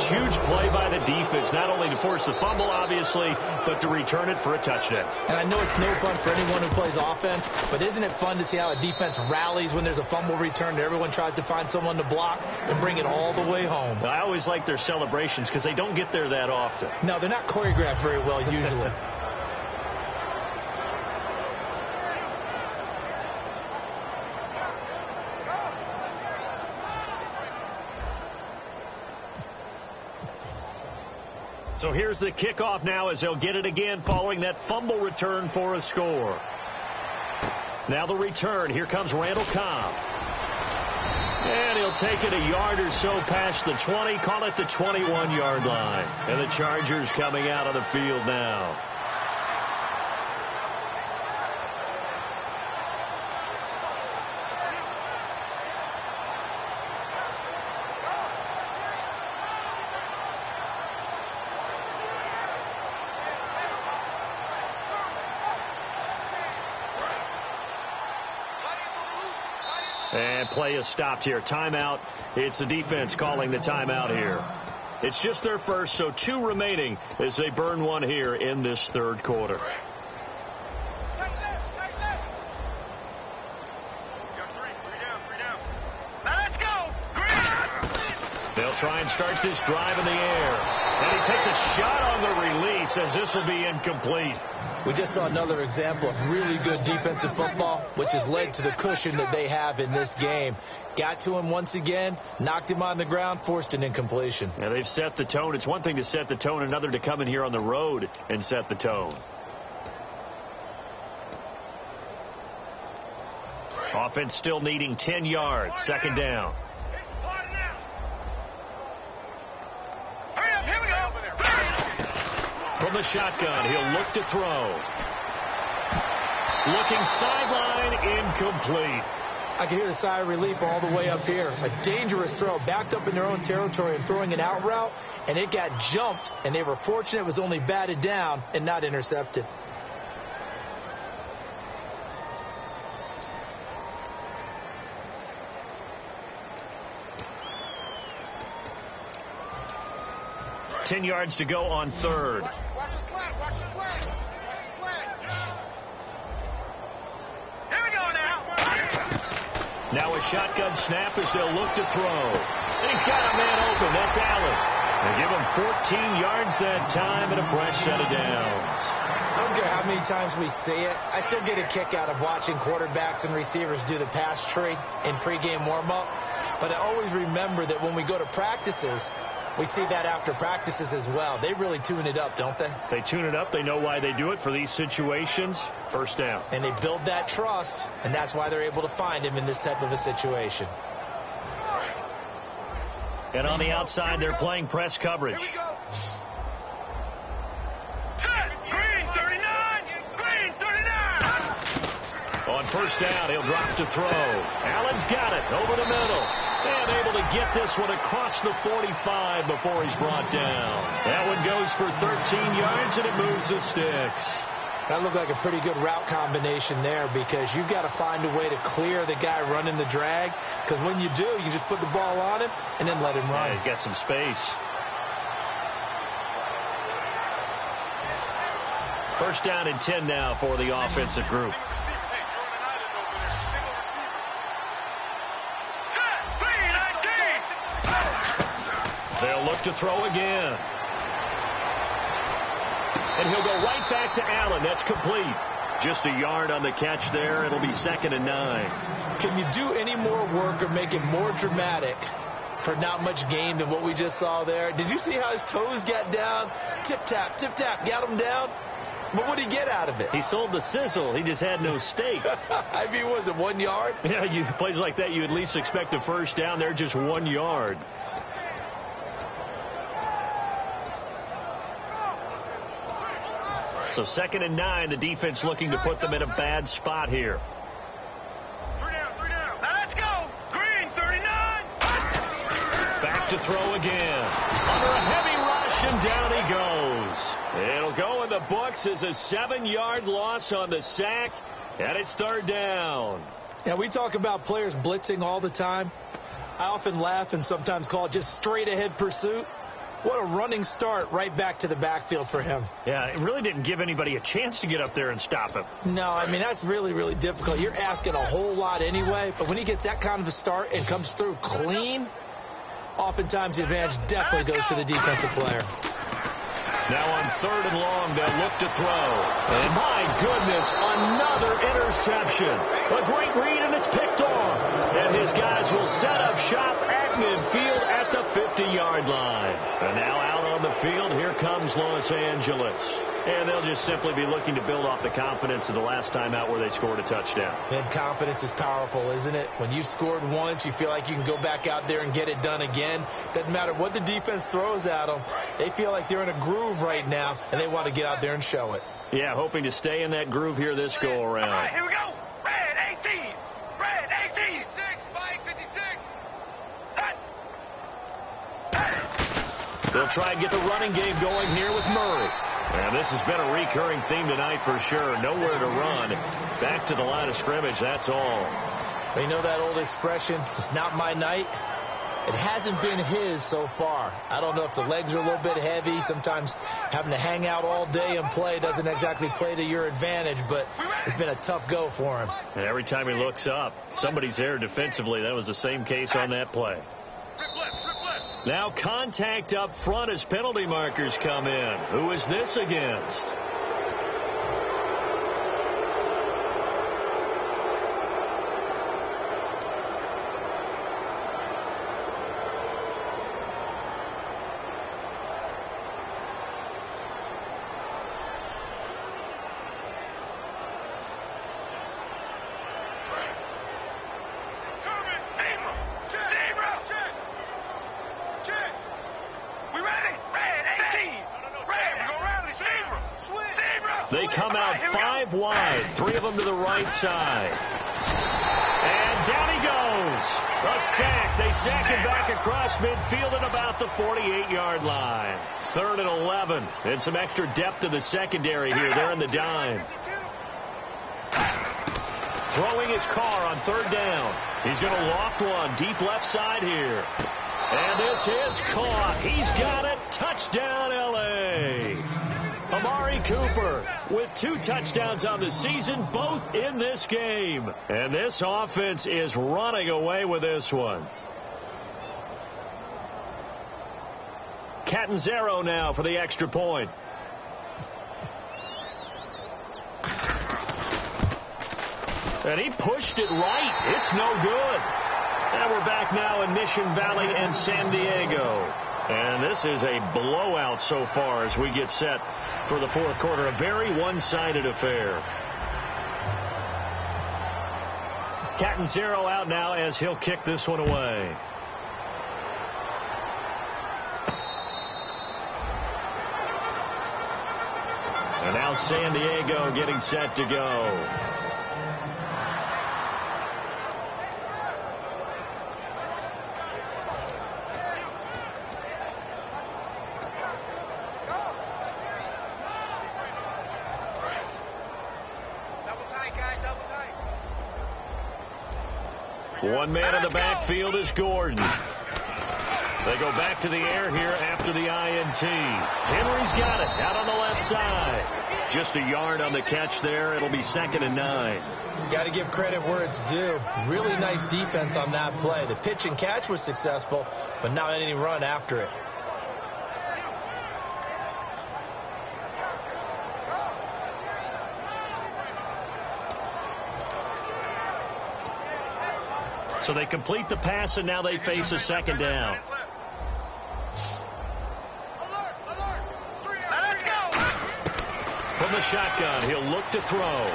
Speaker 2: Huge play by the defense, not only to force the fumble, obviously, but to return it for a touchdown.
Speaker 3: And I know it's no fun for anyone who plays offense, but isn't it fun to see how a defense rallies when there's a fumble return and everyone tries to find someone to block and bring it all the way home?
Speaker 2: I always like their celebrations because they don't get there that often.
Speaker 3: No, they're not choreographed very well usually.
Speaker 2: So here's the kickoff now as they'll get it again following that fumble return for a score. Now the return. Here comes Randall Cobb. And he'll take it a yard or so past the 20, call it the 21-yard line. And the Chargers coming out on the field now. And play is stopped here. Timeout. It's the defense calling the timeout here. It's just their first, so 2 remaining as they burn one here in this third quarter.
Speaker 4: Let's go.
Speaker 2: They'll try and start this drive in the air. And he takes a shot on the release as this will be incomplete.
Speaker 3: We just saw another example of really good defensive football, which has led to the cushion that they have in this game. Got to him once again, knocked him on the ground, forced an incompletion.
Speaker 2: Yeah, they've set the tone. It's one thing to set the tone, another to come in here on the road and set the tone. Offense still needing 10 yards, second down. From the shotgun, he'll look to throw. Looking sideline, incomplete.
Speaker 3: I can hear the sigh of relief all the way up here. A dangerous throw, backed up in their own territory and throwing an out route, and it got jumped, and they were fortunate it was only batted down and not intercepted.
Speaker 2: Ten yards to go on third.
Speaker 1: Watch the slant. Watch the slant. Watch the slant.
Speaker 4: Here we go now.
Speaker 2: Now a shotgun snap as they'll look to throw. And he's got a man open. That's Allen. They give him 14 yards that time and a fresh set of downs.
Speaker 3: I don't care how many times we see it. I still get a kick out of watching quarterbacks and receivers do the pass tree in pregame warm-up. But I always remember that when we go to practices, we see that after practices as well. They really tune it up, don't they?
Speaker 2: They tune it up. They know why they do it for these situations. First down.
Speaker 3: And they build that trust, and that's why they're able to find him in this type of a situation.
Speaker 2: And on the outside, they're playing press coverage.
Speaker 4: Here we go. Set. Green 39. Green 39.
Speaker 2: On first down, he'll drop to throw. Allen's got it over the middle. And able to get this one across the 45 before he's brought down. That one goes for 13 yards, and it moves the sticks.
Speaker 3: That looked like a pretty good route combination there because you've got to find a way to clear the guy running the drag. Because when you do, you just put the ball on him and then let him run.
Speaker 2: Yeah, he's got some space. First down and 10 now for the offensive group. They'll look to throw again. And he'll go right back to Allen. That's complete. Just a yard on the catch there. It'll be 2nd and 9.
Speaker 3: Can you do any more work or make it more dramatic for not much gain than what we just saw there? Did you see how his toes got down? Tip-tap, got him down. But what did he get out of it?
Speaker 2: He sold the sizzle. He just had no steak.
Speaker 3: I mean, was it 1 yard?
Speaker 2: Yeah, plays like that, you at least expect a first down. They're just 1 yard. So 2nd and 9, the defense looking to put them in a bad spot here.
Speaker 4: 3 down. Now let's go. Green, 39.
Speaker 2: Back to throw again. Under a heavy rush, and down he goes. It'll go in the books as a 7-yard loss on the sack, and it's 3rd down.
Speaker 3: Yeah, we talk about players blitzing all the time. I often laugh and sometimes call it just straight-ahead pursuit. What a running start right back to the backfield for him.
Speaker 2: Yeah, it really didn't give anybody a chance to get up there and stop him.
Speaker 3: No, I mean, that's really, really difficult. You're asking a whole lot anyway, but when he gets that kind of a start and comes through clean, oftentimes the advantage definitely goes to the defensive player.
Speaker 2: Now on 3rd and long, they'll look to throw. And my goodness, another interception. A great read, and it's picked off. And his guys will set up shop at midfield at the 50-yard line. And now out on the field, here comes Los Angeles. And they'll just simply be looking to build off the confidence of the last time out where they scored a touchdown.
Speaker 3: And confidence is powerful, isn't it? When you've scored once, you feel like you can go back out there and get it done again. Doesn't matter what the defense throws at them. They feel like they're in a groove right now, and they want to get out there and show it.
Speaker 2: Yeah, hoping to stay in that groove here this go-around.
Speaker 4: All right, here we go. Red 18. Red 18. 56, Mike, 56.
Speaker 2: They'll try and get the running game going here with Murray. And this has been a recurring theme tonight for sure. Nowhere to run. Back to the line of scrimmage, that's all.
Speaker 3: You know that old expression, it's not my night? It hasn't been his so far. I don't know if the legs are a little bit heavy. Sometimes having to hang out all day and play doesn't exactly play to your advantage, but it's been a tough go for him.
Speaker 2: And every time he looks up, somebody's there defensively. That was the same case on that play. Now contact up front as penalty markers come in. Who is this against? They come out 5 wide, 3 of them to the right side. And down he goes. A sack. They sack him back across midfield at about the 48-yard line. 3rd and 11. And some extra depth to the secondary here. They're in the dime. Throwing his car on 3rd down. He's going to loft one deep left side here. And this is caught. He's got it. Touchdown, L.A. Amari Cooper with 2 touchdowns on the season, both in this game. And this offense is running away with this one. Catanzaro now for the extra point. And he pushed it right. It's no good. And we're back now in Mission Valley and San Diego. And this is a blowout so far as we get set for the 4th quarter. A very one-sided affair. Catanzaro out now as he'll kick this one away. And now San Diego getting set to go. One man in the backfield is Gordon. They go back to the air here after the INT. Henry's got it out on the left side. Just a yard on the catch there. It'll be 2nd and 9.
Speaker 3: Got to give credit where it's due. Really nice defense on that play. The pitch and catch was successful, but not any run after it.
Speaker 2: So they complete the pass, and now they face a second down. From the shotgun, he'll look to throw.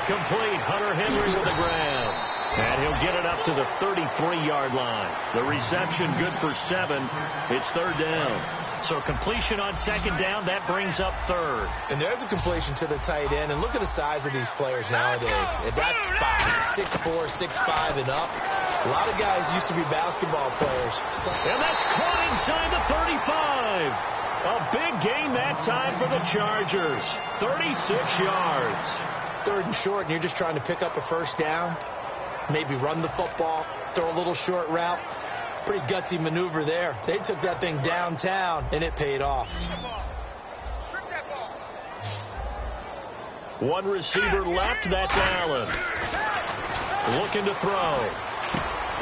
Speaker 2: Complete. Hunter Henry with the grab. And he'll get it up to the 33-yard line. The reception good for 7. It's third down. So completion on second down, that brings up third.
Speaker 3: And there's a completion to the tight end. And look at the size of these players nowadays. At that spot, 6'4", 6'5", and up. A lot of guys used to be basketball players.
Speaker 2: And that's caught inside the 35. A big gain that time for the Chargers. 36 yards.
Speaker 3: Third and short, and you're just trying to pick up a first down. Maybe run the football, throw a little short route. Pretty gutsy maneuver there. They took that thing downtown, and it paid off.
Speaker 2: One receiver left. That's Allen. Looking to throw.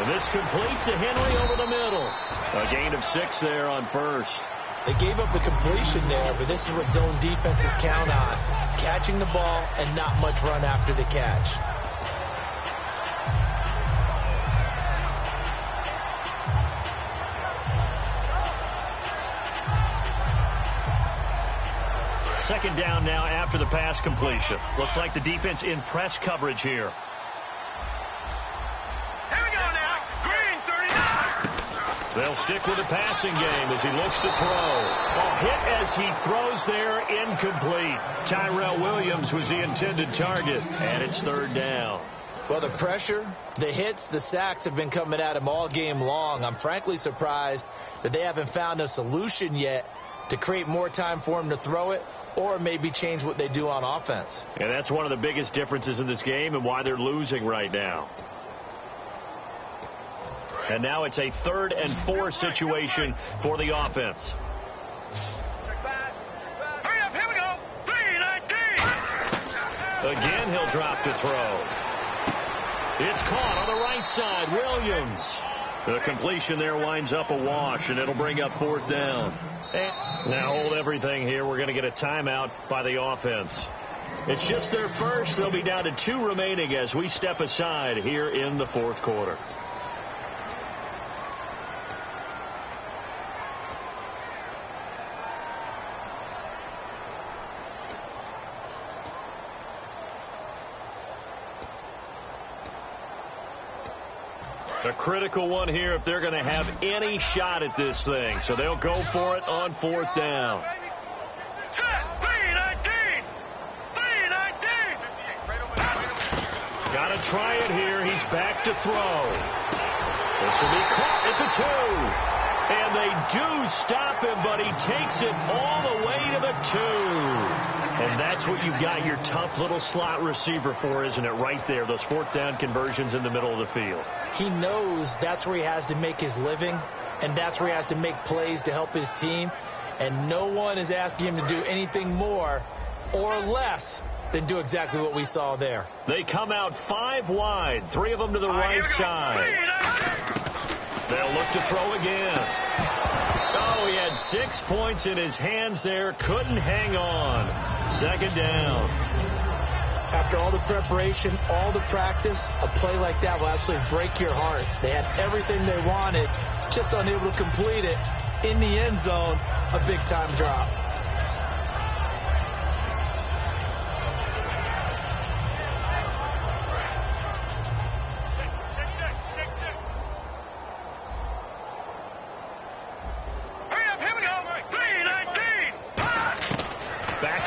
Speaker 2: And this complete to Henry over the middle. A gain of 6 there on first.
Speaker 3: They gave up the completion there, but this is what zone defenses count on. Catching the ball and not much run after the catch.
Speaker 2: Second down now after the pass completion. Looks like the defense in press coverage here.
Speaker 4: Here we go now. Green 39.
Speaker 2: They'll stick with the passing game as he looks to throw. A hit as he throws there, incomplete. Tyrell Williams was the intended target, and it's third down.
Speaker 3: Well, the pressure, the hits, the sacks have been coming at him all game long. I'm frankly surprised that they haven't found a solution yet to create more time for him to throw it, or maybe change what they do on offense.
Speaker 2: And that's one of the biggest differences in this game and why they're losing right now. And now it's a 3rd and 4 situation for the offense.
Speaker 4: Hurry up, here we go. 3-19.
Speaker 2: Again, he'll drop to throw. It's caught on the right side. Williams. The completion there winds up a wash, and it'll bring up 4th down. Now hold everything here. We're going to get a timeout by the offense. It's just their first. They'll be down to 2 remaining as we step aside here in the 4th quarter. A critical one here if they're going to have any shot at this thing. So they'll go for it on 4th down.
Speaker 4: 3-19.
Speaker 2: Got to try it here. He's back to throw. This will be caught at the 2. And they do stop him, but he takes it all the way to the 2. And that's what you've got your tough little slot receiver for, isn't it? Right there, those 4th down conversions in the middle of the field.
Speaker 3: He knows that's where he has to make his living, and that's where he has to make plays to help his team. And no one is asking him to do anything more or less than do exactly what we saw there.
Speaker 2: They come out 5 wide, 3 of them to the right side. They'll look to throw again. Oh, he had 6 points in his hands there. Couldn't hang on. Second down.
Speaker 3: After all the preparation, all the practice, a play like that will absolutely break your heart. They had everything they wanted, just unable to complete it. In the end zone, a big-time drop.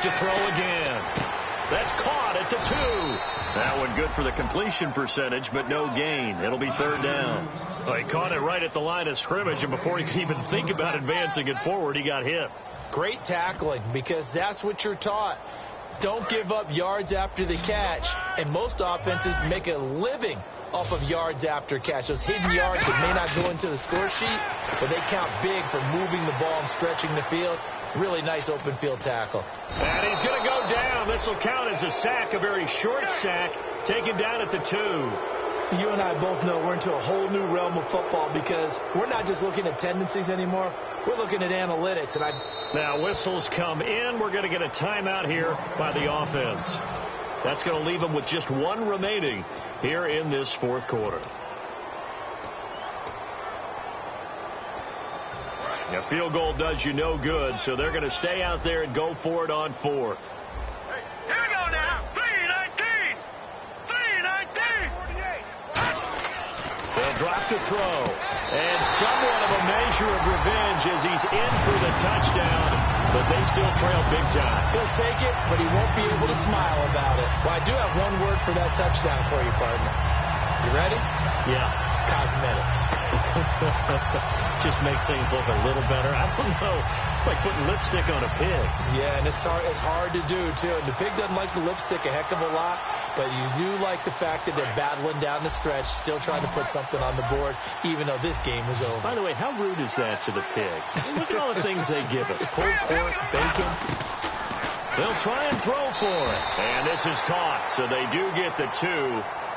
Speaker 2: To throw again. That's caught at the 2. That one good for the completion percentage, but no gain. It'll be 3rd down. Well, he caught it right at the line of scrimmage, and before he could even think about advancing it forward, he got hit.
Speaker 3: Great tackling, because that's what you're taught. Don't give up yards after the catch, and most offenses make a living off of yards after catch. Those hidden yards that may not go into the score sheet, but they count big for moving the ball and stretching the field. Really nice open field tackle.
Speaker 2: And he's going to go down. This will count as a sack, a very short sack, taken down at the 2.
Speaker 3: You and I both know we're into a whole new realm of football because we're not just looking at tendencies anymore. We're looking at analytics.
Speaker 2: Now whistles come in. We're going to get a timeout here by the offense. That's going to leave them with just 1 remaining here in this 4th quarter. A field goal does you no good, so they're going to stay out there and go for it on fourth.
Speaker 4: Here we go now. 3-19. 3-19.
Speaker 2: They'll drop to throw. And somewhat of a measure of revenge as he's in for the touchdown, but they still trail big time.
Speaker 3: He'll take it, but he won't be able to smile about it. Well, I do have one word for that touchdown for you, partner. You ready?
Speaker 2: Yeah.
Speaker 3: Cosmetics.
Speaker 2: Just makes things look a little better. I don't know. It's like putting lipstick on a pig.
Speaker 3: Yeah, and it's hard to do, too. And the pig doesn't like the lipstick a heck of a lot, but you do like the fact that they're battling down the stretch, still trying to put something on the board, even though this game is over.
Speaker 2: By the way, how rude is that to the pig? Look at all the things they give us. Pulled pork, bacon. They'll try and throw for it. And this is caught, so they do get the 2.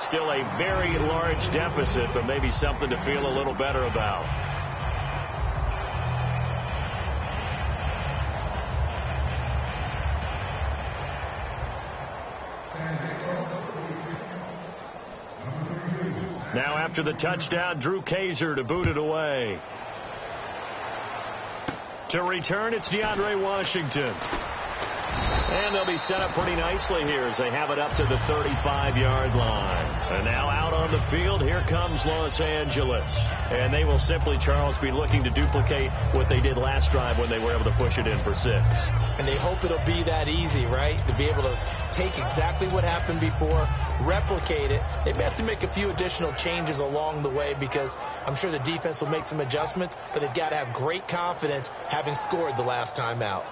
Speaker 2: Still a very large deficit, but maybe something to feel a little better about. Now after the touchdown, Drew Kaiser to boot it away. To return, it's DeAndre Washington. And they'll be set up pretty nicely here as they have it up to the 35-yard line. And now out on the field, here comes Los Angeles. And they will simply, Charles, be looking to duplicate what they did last drive when they were able to push it in for 6.
Speaker 3: And they hope it'll be that easy, right? To be able to take exactly what happened before, replicate it. They may have to make a few additional changes along the way because I'm sure the defense will make some adjustments, but they've got to have great confidence having scored the last time out.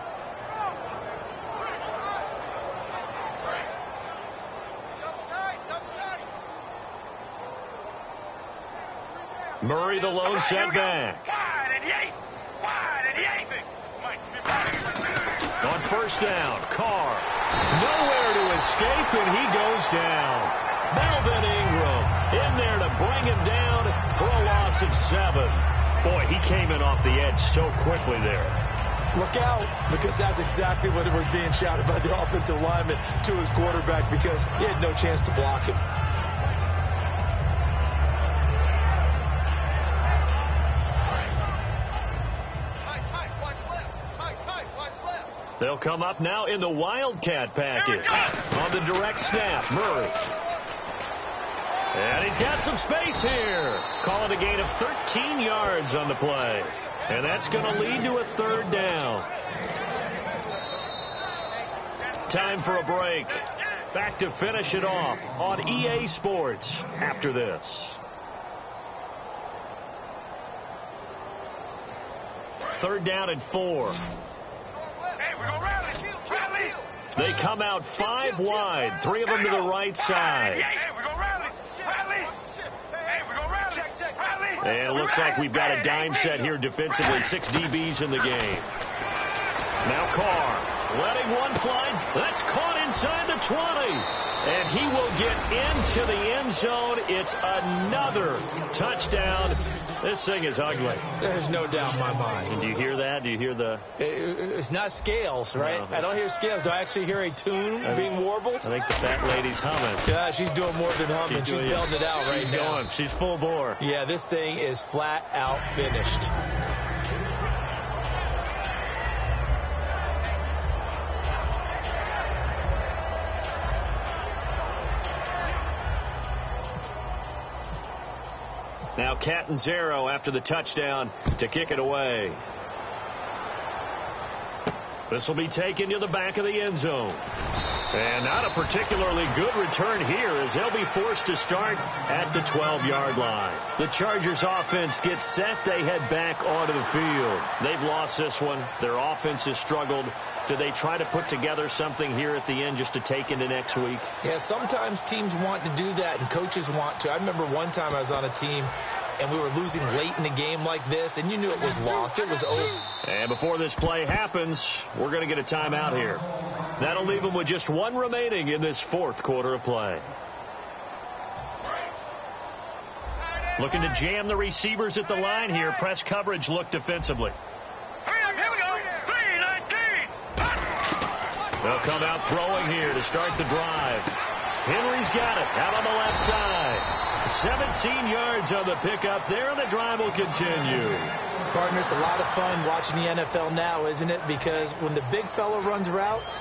Speaker 2: Murray, the lone setback. On first down, Carr. Nowhere to escape, and he goes down. Melvin Ingram in there to bring him down for a loss of 7. Boy, he came in off the edge so quickly there.
Speaker 3: Look out, because that's exactly what was being shouted by the offensive lineman to his quarterback because he had no chance to block him.
Speaker 2: They'll come up now in the Wildcat package. On the direct snap, Murray. And he's got some space here. Call it a gain of 13 yards on the play. And that's going to lead to a 3rd down. Time for a break. Back to finish it off on EA Sports after this. 3rd down and 4. They come out 5 wide, 3 of them to the right side. And it looks like we've got a dime set here defensively. 6 DBs in the game. Now Carr letting one fly. That's caught inside the 20. And he will get into the end zone. It's another touchdown. This thing is ugly.
Speaker 3: There's no doubt in my mind.
Speaker 2: And do you hear that? Do you hear the...
Speaker 3: It's not scales, right? No. I don't hear scales. Do I actually hear a tune being warbled?
Speaker 2: I think the fat lady's humming.
Speaker 3: Yeah, she's doing more than humming. She's belting it out right now.
Speaker 2: Going. She's full bore.
Speaker 3: Yeah, this thing is flat out finished.
Speaker 2: Now Catanzaro after the touchdown to kick it away. This will be taken to the back of the end zone. And not a particularly good return here as they'll be forced to start at the 12-yard line. The Chargers offense gets set. They head back onto the field. They've lost this one. Their offense has struggled. Do they try to put together something here at the end just to take into next week?
Speaker 3: Yeah, sometimes teams want to do that and coaches want to. I remember one time I was on a team and we were losing late in the game like this, and you knew it was lost. It was over.
Speaker 2: And before this play happens, we're going to get a timeout here. That'll leave them with just 1 remaining in this 4th quarter of play. Looking to jam the receivers at the line here. Press coverage look defensively. They'll come out throwing here to start the drive. Henry's got it out on the left side. 17 yards on the pickup there, and the drive will continue.
Speaker 3: Partner, it's a lot of fun watching the NFL now, isn't it? Because when the big fella runs routes,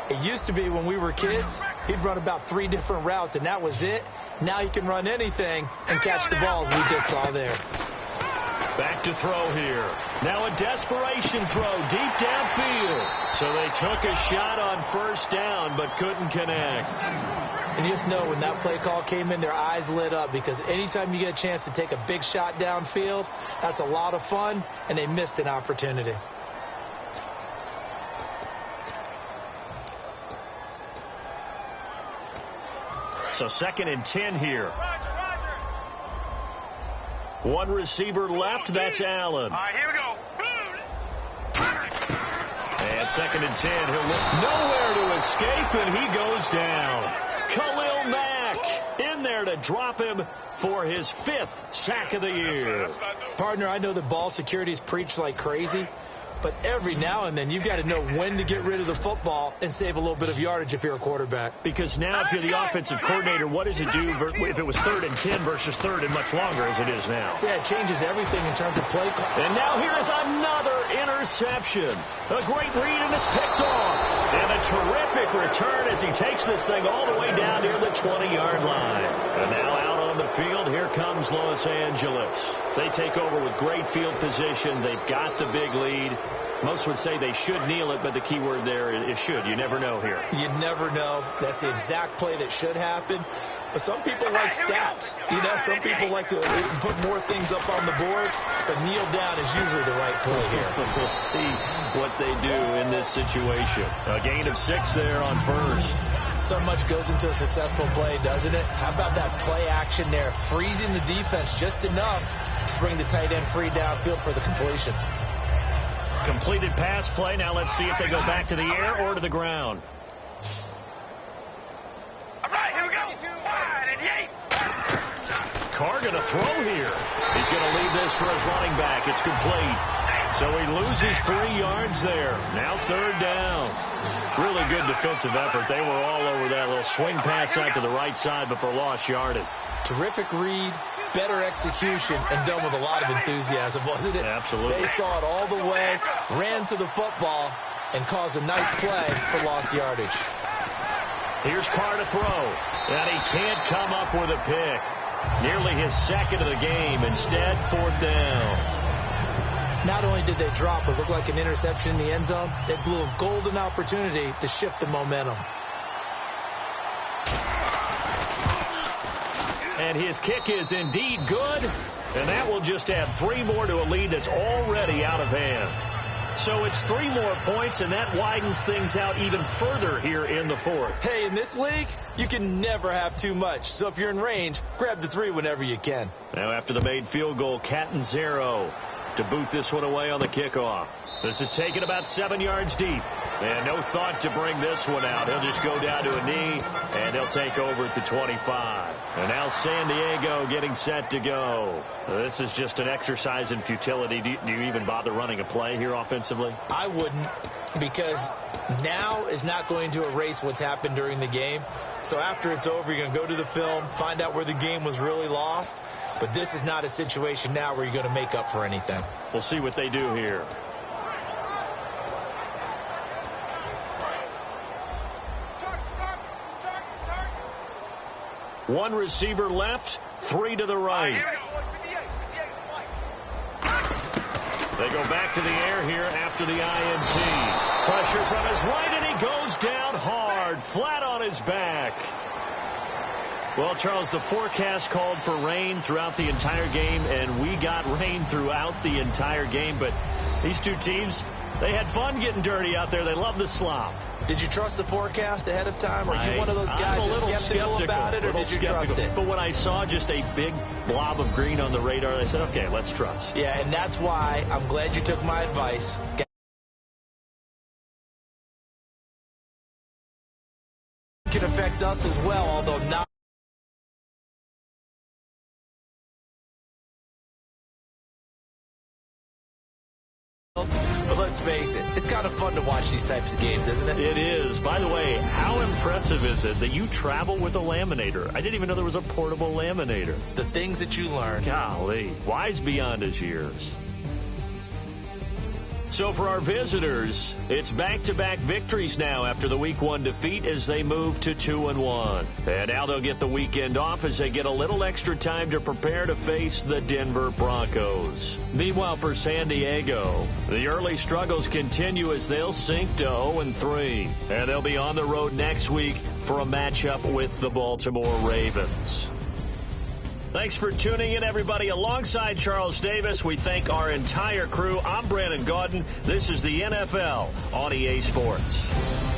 Speaker 3: it used to be when we were kids, he'd run about 3 different routes, and that was it. Now he can run anything and catch the balls we just saw there.
Speaker 2: Back to throw here. Now a desperation throw deep downfield. So they took a shot on first down but couldn't connect.
Speaker 3: And you just know when that play call came in, their eyes lit up, because anytime you get a chance to take a big shot downfield, that's a lot of fun, and they missed an opportunity.
Speaker 2: So 2nd and 10 here. One receiver left. That's Allen.
Speaker 4: All right, here we go.
Speaker 2: And 2nd and 10. He'll look nowhere to escape, and he goes down. Khalil Mack in there to drop him for his 5th sack of the year.
Speaker 3: Partner, I know the ball security's preached like crazy, but every now and then you've got to know when to get rid of the football and save a little bit of yardage if you're a quarterback.
Speaker 2: Because now if you're the offensive coordinator, what does it do if it was 3rd and 10 versus 3rd and much longer as it is now?
Speaker 3: Yeah, it changes everything in terms of play call.
Speaker 2: And now here is another interception. A great read, and it's picked off. And a terrific return as he takes this thing all the way down near the 20-yard line. And now out on the field, here comes Los Angeles. They take over with great field position. They've got the big lead. Most would say they should kneel it, but the key word there is should. You never know here.
Speaker 3: You never know. That's the exact play that should happen. But some people like stats. You know, some people like to put more things up on the board, but kneel down is usually the right play here.
Speaker 2: We'll see what they do in this situation. A gain of 6 there on first.
Speaker 3: So much goes into a successful play, doesn't it? How about that play action there, freezing the defense just enough to bring the tight end free downfield for the completion.
Speaker 2: Completed pass play. Now let's see if they go back to the air or to the ground.
Speaker 4: All right, here we go. 5 and 8.
Speaker 2: Carr going to throw here. He's going to leave this for his running back. It's complete. So he loses 3 yards there. Now 3rd down. Really good defensive effort. They were all over that little swing pass out to the right side, but for lost yardage.
Speaker 3: Terrific read, better execution, and done with a lot of enthusiasm, wasn't it?
Speaker 2: Absolutely.
Speaker 3: They saw it all the way, ran to the football, and caused a nice play for lost yardage.
Speaker 2: Here's Carr to throw, and he can't come up with a pick. Nearly his 2nd of the game. Instead, 4th down.
Speaker 3: Not only did they drop what looked like an interception in the end zone, they blew a golden opportunity to shift the momentum.
Speaker 2: And his kick is indeed good, and that will just add 3 more to a lead that's already out of hand. So it's 3 more points, and that widens things out even further here in the 4th.
Speaker 3: Hey, in this league, you can never have too much. So if you're in range, grab the 3 whenever you can.
Speaker 2: Now after the made field goal, Catanzaro to boot this one away on the kickoff. This is taken about 7 yards deep. And no thought to bring this one out. He'll just go down to a knee, and he'll take over at the 25. And now San Diego getting set to go. This is just an exercise in futility. Do you even bother running a play here offensively?
Speaker 3: I wouldn't, because now is not going to erase what's happened during the game. So after it's over, you're going to go to the film, find out where the game was really lost. But this is not a situation now where you're going to make up for anything.
Speaker 2: We'll see what they do here. One receiver left, 3 to the right. They go back to the air here after the INT. Pressure from his right, and he goes down hard, flat on his back. Well, Charles, the forecast called for rain throughout the entire game, and we got rain throughout the entire game. But these two teams, they had fun getting dirty out there. They love the slop.
Speaker 3: Did you trust the forecast ahead of time? Are you one of those guys that's skeptical about it, or did you trust it?
Speaker 2: But when I saw just a big blob of green on the radar, I said, okay, let's trust.
Speaker 3: Yeah, and that's why I'm glad you took my advice. It can affect us as well, although not. But let's face it, it's kind of fun to watch these types of games, isn't it?
Speaker 2: It is. By the way, how impressive is it that you travel with a laminator? I didn't even know there was a portable laminator.
Speaker 3: The things that you learn.
Speaker 2: Golly, wise beyond his years. So for our visitors, it's back-to-back victories now after the Week 1 defeat as they move to 2-1. And now they'll get the weekend off as they get a little extra time to prepare to face the Denver Broncos. Meanwhile, for San Diego, the early struggles continue as they'll sink to 0-3. And they'll be on the road next week for a matchup with the Baltimore Ravens. Thanks for tuning in, everybody. Alongside Charles Davis, we thank our entire crew. I'm Brandon Gaudin. This is the NFL on EA Sports.